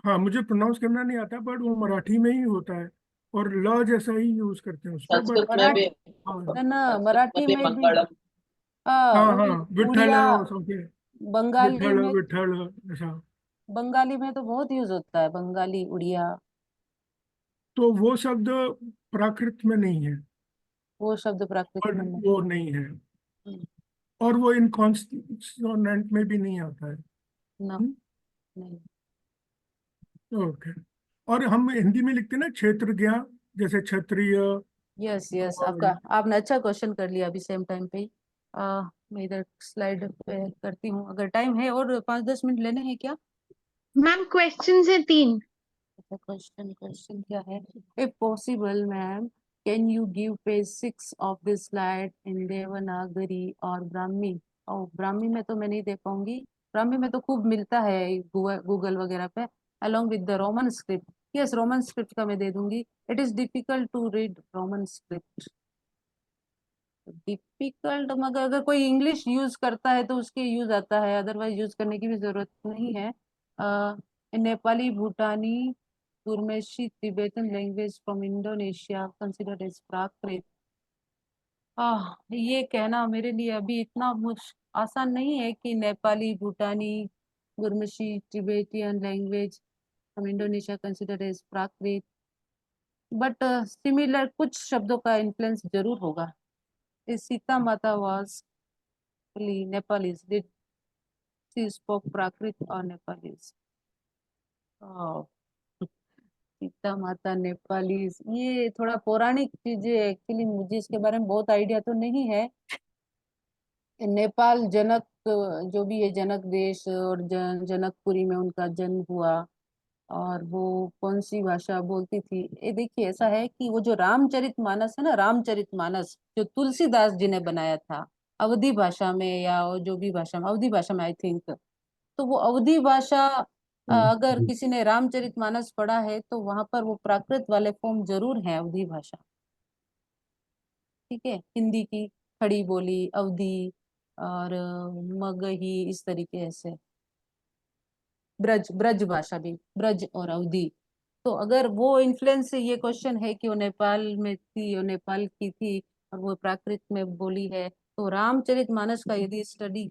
हाँ मुझे प्रोनाउंस करना नहीं आता, बट वो मराठी में ही होता है और ल जैसा ही यूज करते हैं उसको, बट
संस्कृत में भी
ना ना
संस्कृत
मराठी
में भी
में भी
मंगलम।
हाँ हाँ विठल
उड़िया
समथिंग,
बंगाली
विठल
में,
विठल ऐसा।
बंगाली में तो बहुत यूज होता है, बंगाली उड़िया।
तो वो शब्द प्राकृत में नहीं है,
वो शब्द प्राकृत
बट
में नहीं।
वो नहीं है, और वो इन कॉन्सोनेंट में भी नहीं आता है।
ना नहीं।
ओके। और हम हिंदी में लिखते हैं ना क्षेत्र ज्ञा, जैसे क्षत्रिय।
यस यस
और
आपने अच्छा क्वेश्चन कर लिया अभी सेम टाइम पे ही। मैं इधर स्लाइड पे करती हूँ, अगर टाइम है और 5-10 मिनट लेने हैं क्या?
मैम क्वेश्चंस हैं 3।
क्वेश्चन क्वेश्चन क्या है? If possible ma'am, can you give page 6 of this slide in Devanagari और ब्राह्मी? और ब्राह्मी में तो मैं नहीं दे पाऊंगी, ब्राह्मी में तो खूब मिलता है गूगल वगैरह पे, along with the Roman script. Yes Roman script का मैं दे दूंगी। It is difficult to read Roman script. Difficult मगर अगर कोई इंग्लिश यूज करता है तो उसके यूज आता है, अदरवाइज यूज करने की भी जरूरत नहीं है। नेपाली, भूटानी, गुरमेशी, Tibetan language from Indonesia considered as Prakrit. ये कहना मेरे लिए अभी इतना आसान नहीं है कि नेपाली, भूटानी, गुरमुशी, Tibetan language from Indonesia considered as Prakrit, but similar कुछ शब्दों का इन्फ्लुएंस जरूर होगा। सीता माता was Nepalese. Did she spoke Prakrit or Nepalese? Oh, Sita माता नेपालीज, ये थोड़ा पौराणिक चीजें एक्चुअली, मुझे इसके बारे में बहुत आइडिया तो नहीं है। नेपाल जनक, जो भी है जनक देश, और जनकपुरी में उनका जन्म हुआ, और वो कौन सी भाषा बोलती थी? ये देखिए ऐसा है कि वो जो रामचरितमानस है ना, रामचरितमानस जो तुलसीदास जी ने बनाया था अवधी भाषा में, या वो जो भी भाषा में, अवधी भाषा में आई थिंक, तो वो अवधी भाषा, अगर किसी ने रामचरितमानस पढ़ा है तो वहां पर वो प्राकृत वाले फॉर्म जरूर है अवधी भाषा। ठीक है, हिंदी की खड़ी बोली अवधी, और मगही, इस तरीके से ब्रज ब्रज भाषा भी, ब्रज और अवधी। तो अगर वो इन्फ्लुएंस से ये क्वेश्चन है कि वो नेपाल में थी, वो नेपाल की थी और वो प्राकृत में बोली है, तो रामचरितमानस का यदि स्टडी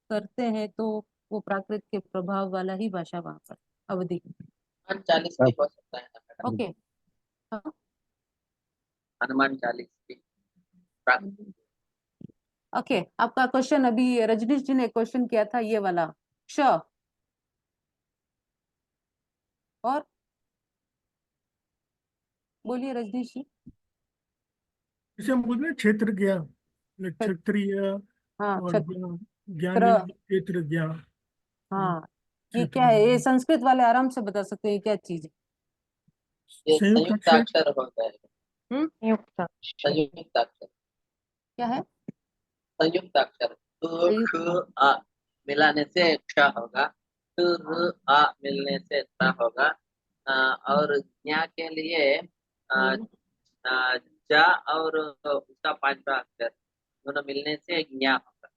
करते हैं तो वो प्राकृत के प्रभाव वाला ही भाषा वहां पर अवधि।
40 भी हो सकता है ना मैडम,
ओके हाँ
हनुमान 40 भी प्राकृत।
ओके आपका क्वेश्चन अभी रजनीश जी ने क्वेश्चन किया था ये वाला श, और बोलिए रजनीश जी।
इसे हम बोलते हैं क्षेत्र ज्ञा, क्षत्रिय
हाँ
और
छत्र,
ज्ञानी क्षेत्र ज्ञा।
हाँ ये
क्षेत्र
क्या है? ये
ज्ञा।
संस्कृत वाले आराम से बता सकते हैं क्या चीज है?
ये
संयुक्त
संयुक्त
अक्षर।
अक्षर होता है,
नियुक्त
संयुक्त अक्षर,
क्या है?
संयुक्त अक्षर।
संयुक्त।
ख आ मिलाने से क्ष होगा, र आ मिलने से त्र होगा, और ज्ञा के लिए अ, जा और उसका 5वां अक्षर दोनों मिलने से ज्ञा होगा।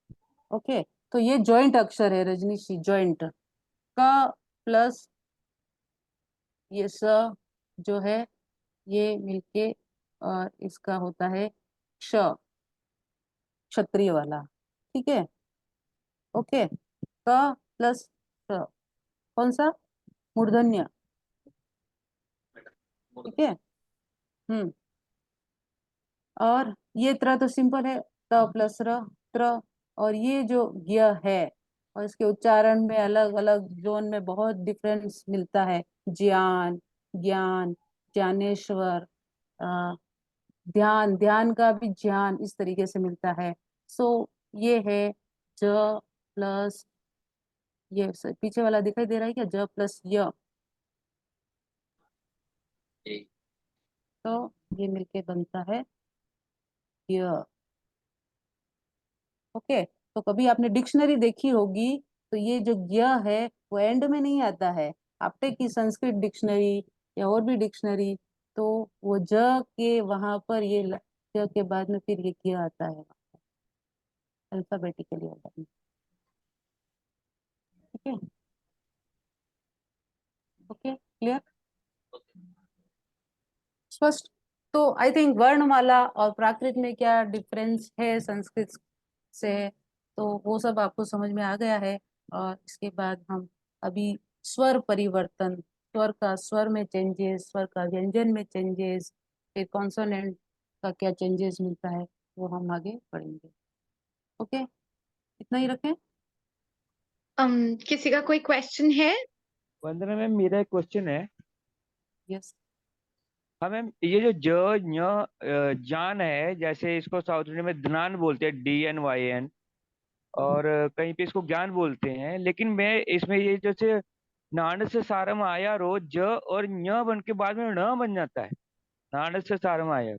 ओके तो ये जॉइंट अक्षर है रजनीश जी, जॉइंट का प्लस ये स जो है, ये मिलके और इसका होता है क्ष, क्षत्रिय वाला। ठीक है ओके, क प्लस स, कौन सा? मूर्धन्य। ठीक है। और ये त्र तो सिंपल है, त प्लस र, त्र। और ये जो य है, और इसके उच्चारण में अलग अलग जोन में बहुत डिफरेंस मिलता है। ज्ञान, ज्ञान, ज्ञानेश्वर, ध्यान, ध्यान का भी ज्ञान इस तरीके से मिलता है। सो ये है ज प्लस, ये पीछे वाला दिखाई दे रहा है क्या, ज प्लस य,
जी।
तो ये मिलके बनता है य। ओके, तो कभी आपने डिक्शनरी देखी होगी तो ये जो य है वो एंड में नहीं आता है। आपने की संस्कृत डिक्शनरी या और भी डिक्शनरी, तो वो ज के वहां पर ये ज के बाद में फिर ये य आता है, अल्फाबेटिकली आता है। ठीक है, ओके, क्लियर, स्पष्ट। तो आई थिंक वर्णमाला और प्राकृत में क्या डिफरेंस है संस्कृत से, तो वो सब आपको समझ में आ गया है। और इसके बाद हम अभी स्वर परिवर्तन, स्वर का स्वर में चेंजेस, स्वर का व्यंजन में चेंजेस, फिर कॉन्सोनेंट का क्या चेंजेस मिलता है, वो हम आगे पढ़ेंगे। ओके, इतना ही रखें।
किसी का कोई क्वेश्चन है?
वंदना मैम, मेरा एक क्वेश्चन है।
यस।
हाँ मैम, ये जो ज ञ जान है, जैसे इसको साउथ इंडिया में ज्ञान बोलते हैं, DNYN, और कहीं पे इसको ज्ञान बोलते हैं। लेकिन मैं इसमें ये जैसे नान से सारम आया रो, ज और ञ बन के बाद में न बन जाता है, नान से सारम आया।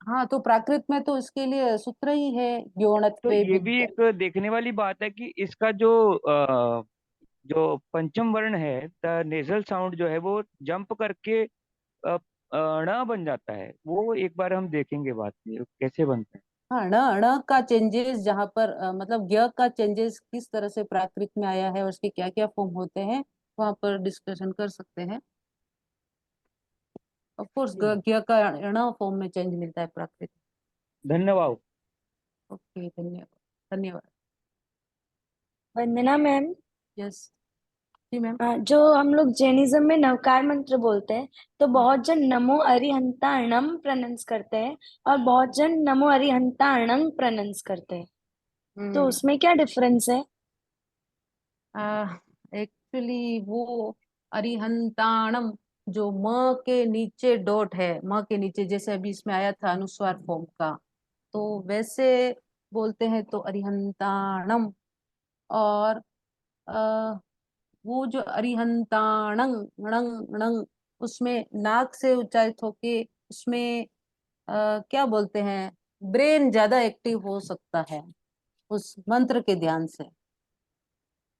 हाँ, तो प्राकृत में तो इसके लिए सूत्र ही है,
तो
योणत्वे
ये भी
विद्या।
एक देखने वाली बात है कि इसका जो जो पंचम वर्ण है, द नेजल साउंड जो है वो जंप करके ण बन जाता है। वो एक बार हम देखेंगे बात में कैसे बनता है।
हाँ, ण ण का चेंजेस जहाँ पर मतलब य का चेंजेस किस तरह से प्राकृत में आया है और उसके क्या क्या फॉर्म होते हैं, वहां पर डिस्कशन कर सकते हैं। ऑफ कोर्स ग का ण फॉर्म में चेंज मिलता है प्राकृत।
धन्यवाद।
ओके, धन्यवाद, धन्यवाद।
वंदना मैम,
यस जी मैम।
जो हम लोग जैनिज्म में नवकार मंत्र बोलते हैं, तो बहुत जन नमो अरिहंताणम प्रोनाउंस करते हैं और बहुत जन नमो अरिहंताणं प्रोनाउंस करते हैं, तो उसमें क्या डिफरेंस है?
एक्चुअली वो अरिहंताणम, जो म के नीचे डॉट है, म के नीचे जैसे अभी इसमें आया था अनुस्वार फॉर्म का, तो वैसे बोलते हैं तो अरिहंताणम। और आ, वो जो अरिहंताणं, णंग णंग, उसमें नाक से उच्चारित होके उसमें क्या बोलते हैं, ब्रेन ज्यादा एक्टिव हो सकता है उस मंत्र के ध्यान से।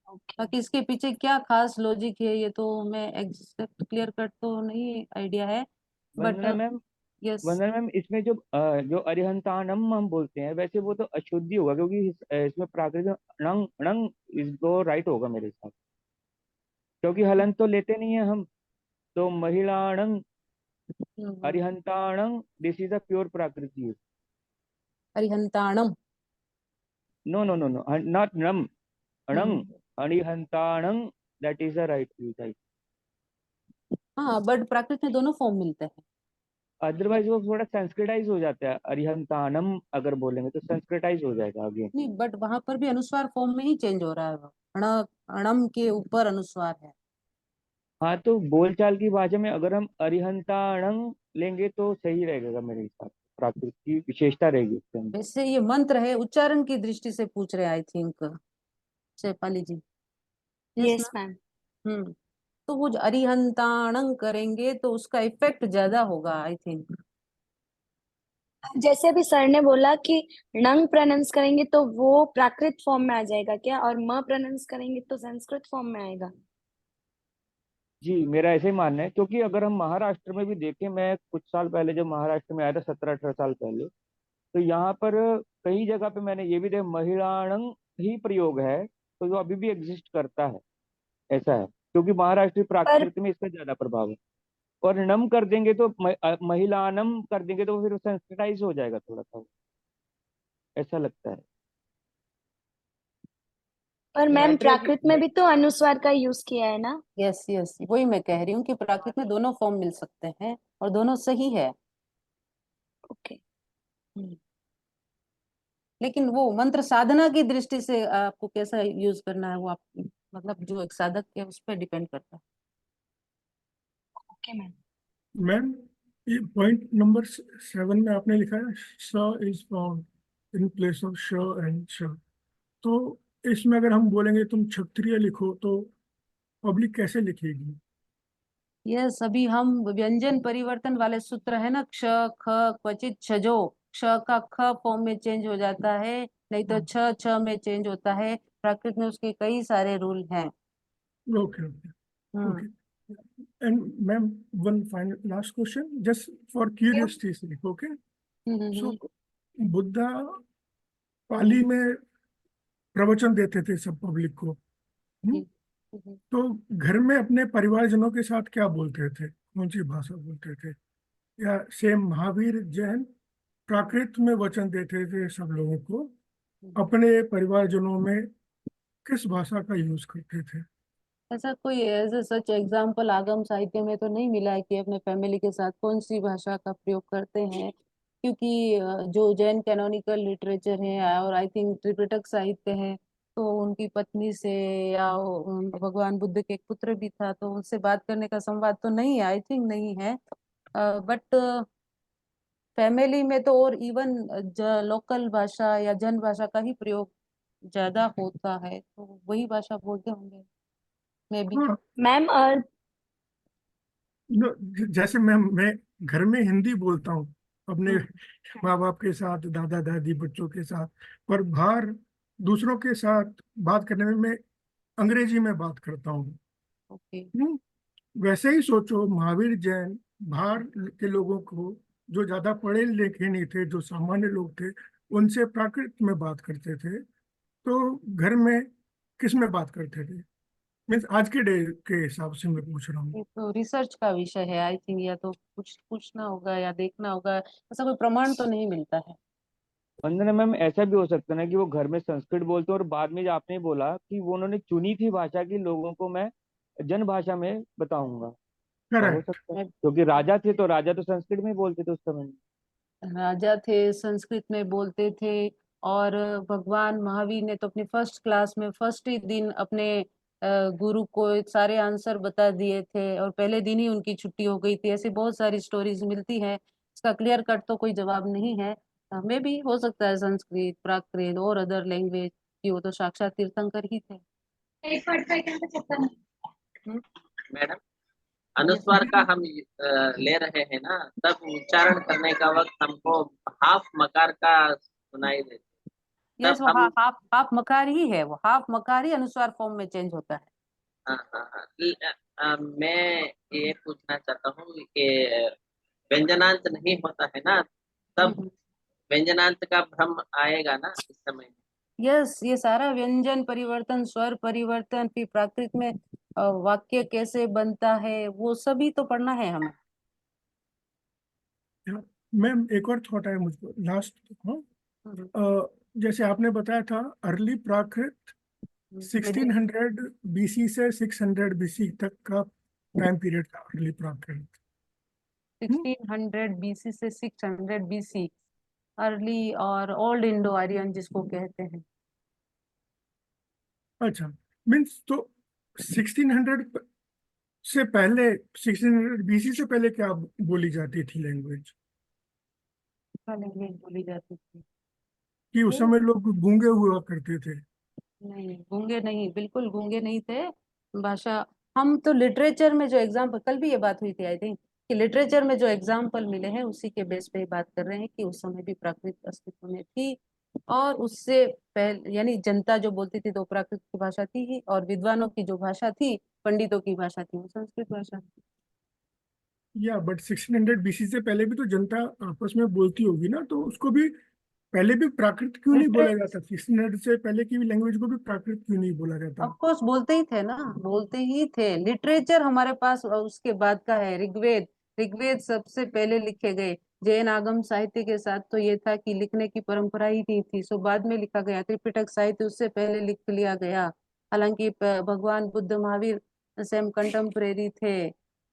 बाकी इसके पीछे क्या खास लॉजिक है ये तो मैं एग्जैक्ट क्लियर कट तो नहीं आइडिया है, but
Vandana ma'am,
yes.
Vandana ma'am, इसमें जो जो अरिहंतानम हम बोलते हैं, वैसे वो तो अशुद्धि होगा, क्योंकि इसमें प्राकृतिक णंग णंग इसको राइट होगा मेरे हिसाब से, क्योंकि हलन तो लेते नहीं है हम। तो महिलाणं, अरिहंताणं, this is a pure Prakrit use.
अरिहंताणम,
no no no no, not नम, अणंग, अरिहंताणं, that is a right use.
हाँ, बट प्राकृत में दोनों फॉर्म मिलते हैं।
अदरवाइज वो थोड़ा संस्कृताइज हो जाता है, अरिहंतानम अगर बोलेंगे तो संस्कृताइज हो जाएगा आगे।
नहीं, बट वहां पर भी अनुस्वार फॉर्म में ही चेंज हो रहा है, वो अणम के ऊपर अनुस्वार है।
हाँ, तो बोलचाल की भाषा में अगर हम अरिहंताणं लेंगे तो सही रहेगा मेरे हिसाब से, प्राकृत की विशेषता रहेगी उसके अंदर।
वैसे ये मंत्र है, उच्चारण की दृष्टि से पूछ रहे I think Shefali ji. Yes
yes ma'am.
Ma'am. तो वो जो अरिहंताणं करेंगे तो उसका इफेक्ट ज्यादा होगा आई थिंक।
जैसे अभी सर ने बोला कि नंग प्रोनाउंस करेंगे तो वो प्राकृत फॉर्म में आ जाएगा क्या, और म प्रोनाउंस करेंगे तो संस्कृत फॉर्म में आएगा?
जी, मेरा ऐसे ही मानना है, क्योंकि अगर हम महाराष्ट्र में भी देखें, मैं कुछ साल पहले जब महाराष्ट्र में आया था, 17-18 साल पहले, तो यहाँ पर कई जगह पे मैंने ये भी देखा महिलाणं ही प्रयोग है, तो जो अभी भी एग्जिस्ट करता है, ऐसा है, क्योंकि महाराष्ट्र की
पर
प्राकृत में इसका ज्यादा प्रभाव है। और नम कर देंगे तो महिलानम कर देंगे तो फिर संस्कृताइज हो जाएगा थोड़ा सा, ऐसा लगता है।
और मैम
लेटरेट
प्राकृत में भी तो अनुस्वार का यूज किया है ना।
यस यस, वही मैं कह रही हूँ कि प्राकृत में दोनों फॉर्म मिल सकते हैं और दोनों सही है।
ओके।
लेकिन वो मंत्र साधना की दृष्टि से आपको कैसा यूज करना है वो आप मतलब जो एक साधक है उस पर डिपेंड करता है।
Okay ma'am.
मैम ये पॉइंट नंबर 7 में आपने लिखा है श is found in place of श एंड श, तो इसमें अगर हम बोलेंगे तुम क्षत्रिय लिखो तो पब्लिक कैसे लिखेगी?
यस, अभी हम व्यंजन परिवर्तन वाले सूत्र है ना, क्ष ख क्वचित छजो, क्ष का ख फॉर्म में चेंज हो जाता है, नहीं तो छ छ में चेंज होता है। प्राकृत में उसके कई सारे रूल हैं।
Okay okay okay. And ma'am one final last question just for curiosity sake, okay? So Buddha Pali में प्रवचन देते थे सब पब्लिक को, तो घर में अपने परिवारजनों के साथ क्या बोलते थे, कौन सी भाषा बोलते थे? या सेम महावीर जैन प्राकृत में वचन देते थे सब लोगों को, अपने परिवारजनों में किस भाषा का यूज करते थे?
ऐसा कोई एज सच एग्जाम्पल आगम साहित्य में तो नहीं मिला है कि अपने फैमिली के साथ कौन सी भाषा का प्रयोग करते हैं, क्योंकि जो जैन कैनोनिकल लिटरेचर है और आई थिंक त्रिपिटक साहित्य है, तो उनकी पत्नी से या भगवान बुद्ध के एक पुत्र भी था तो उनसे बात करने का संवाद तो नहीं है, आई थिंक नहीं है। बट फैमिली में तो और इवन लोकल भाषा या जन भाषा का ही प्रयोग ज्यादा होता है, तो वही भाषा बोलते होंगे मे बी।
मैम और
जैसे मैं घर में हिंदी बोलता हूँ अपने माँ बाप के साथ, दादा दादी, बच्चों के साथ, पर बाहर दूसरों के साथ बात करने में मैं अंग्रेजी में बात करता हूँ।
ओके।
वैसे ही सोचो महावीर जैन बाहर के लोगों को, जो ज्यादा पढ़े लिखे नहीं थे, जो सामान्य लोग थे, उनसे प्राकृत में बात करते थे, तो घर में किस में बात करते थे? मीन्स आज के डे के हिसाब से मैं पूछ रहा हूँ।
ये तो रिसर्च का विषय है आई थिंक, या तो कुछ पूछना होगा या देखना होगा, ऐसा कोई प्रमाण तो नहीं मिलता है।
वंदना मैम, ऐसा भी हो सकता है ना कि वो घर में संस्कृत बोलते हैं और बाद में जो आपने बोला कि वो उन्होंने चुनी थी भाषा की लोगों को मैं जन भाषा में बताऊंगा, तो हो सकता है क्योंकि राजा थे तो राजा तो संस्कृत में ही बोलते थे उस समय में।
राजा थे, संस्कृत में बोलते थे, और भगवान महावीर ने तो अपनी फर्स्ट क्लास में फर्स्ट ही दिन अपने गुरु को सारे आंसर बता दिए थे और पहले दिन ही उनकी छुट्टी हो गई थी। ऐसी बहुत सारी स्टोरीज मिलती है, इसका क्लियर कट तो कोई जवाब नहीं है। मे भी हो सकता है संस्कृत, प्राकृत और अदर लैंग्वेज की, वो तो साक्षात तीर्थंकर ही थे।
मैडम अनुस्वार का हम ले रहे हैं ना, तब उच्चारण करने का वक्त हमको हाफ मकार का सुनाई देता है।
यस, वो हाफ मकार ही है, वो हाफ मकार ही अनुस्वार फॉर्म में चेंज होता है।
मैं ये पूछना चाहता हूँ कि व्यंजनांत नहीं होता है ना, तब व्यंजनांत का भ्रम आएगा ना इस समय?
यस, ये सारा व्यंजन परिवर्तन, स्वर परिवर्तन, फिर प्राकृत में वाक्य कैसे बनता है, वो सभी तो पढ़ना है हमें।
मैम एक और थॉट है मुझको लास्ट। जैसे आपने बताया था अर्ली प्राकृत 1600 बीसी से 600 बीसी तक का टाइम पीरियड था अर्ली प्राकृत।
1600 बीसी से 600 बीसी अर्ली और ओल्ड इंडो आर्यन जिसको कहते हैं।
अच्छा, मीन्स तो 1600 से पहले, 1600 बीसी से पहले क्या बोली जाती थी लैंग्वेज?
लैंग्वेज बोली जाती थी
कि उस समय लोग गूंगे हुआ करते थे?
नहीं, गूंगे नहीं, बिल्कुल गूंगे नहीं थे। भाषा, हम तो लिटरेचर में जो एग्जाम्पल, कल भी ये बात हुई थी आई थिंक, कि लिटरेचर में जो एग्जाम्पल मिले हैं उसी के बेस पे बात कर रहे हैं कि उस समय भी प्राकृत अस्तित्व में थी, और उससे पहले यानी जनता जो बोलती थी तो प्राकृत की भाषा थी ही, और विद्वानों की जो भाषा थी, पंडितों की भाषा थी, वो संस्कृत भाषा थी।
या बट 1600 बीसी से पहले भी तो जनता आपस में बोलती होगी ना, तो उसको भी पहले भी प्राकृत क्यों नहीं बोला जाता? 1600 से पहले की भी लैंग्वेज को भी प्राकृत क्यों नहीं बोला जाता?
ऑफ कोर्स बोलते ही थे ना, बोलते ही थे। लिटरेचर हमारे पास उसके बाद का है, ऋग्वेद। ऋग्वेद सबसे पहले लिखे गए। जैन आगम साहित्य के साथ तो ये था कि लिखने की परंपरा ही नहीं थी, सो बाद में लिखा गया। त्रिपिटक साहित्य उससे पहले लिख लिया गया, हालांकि भगवान बुद्ध महावीर सेम कंटेम्परेरी थे,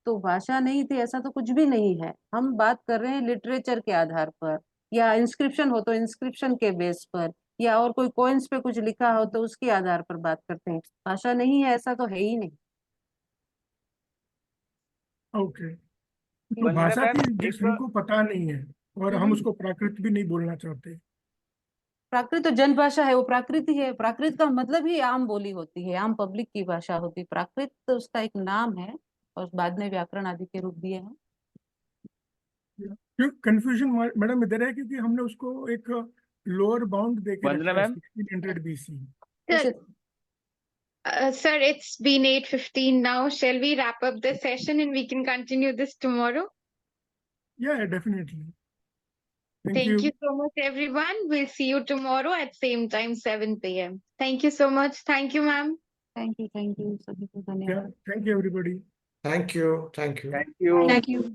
तो भाषा नहीं थी ऐसा तो कुछ भी नहीं है। हम बात कर रहे हैं लिटरेचर के आधार पर, या इंस्क्रिप्शन हो तो इंस्क्रिप्शन के बेस पर, या और कोई कॉइन्स पे कुछ लिखा हो तो उसके आधार पर बात करते हैं। भाषा नहीं है ऐसा तो है ही नहीं।
ओके, तो
वंदना
भाषा
मैम,
की जिस
एक
हमको पता नहीं है और हम उसको प्राकृत भी नहीं बोलना चाहते।
प्राकृत तो जन भाषा है, वो प्राकृत ही है। प्राकृत का मतलब ही आम बोली होती है, आम पब्लिक की भाषा होती है। प्राकृत तो उसका एक नाम है और बाद में व्याकरण आदि के रूप दिए हैं।
क्यों कंफ्यूजन मैडम इधर है, क्योंकि हमने उसको एक लोअर बाउंड दे के
वंदना
रखा है
ma'am,
1600 BC।
Sir, it's been 8:15 now. Shall we wrap up the session and we can continue this tomorrow?
Yeah, definitely. Thank
Thank
you.
you so much, everyone. We'll see you tomorrow at same time, 7 p.m. Thank you so much. Thank you, ma'am.
Thank you सभी को
Yeah,
धन्यवाद।
thank you, everybody.
Thank you. Thank you.
Thank you.
Thank you.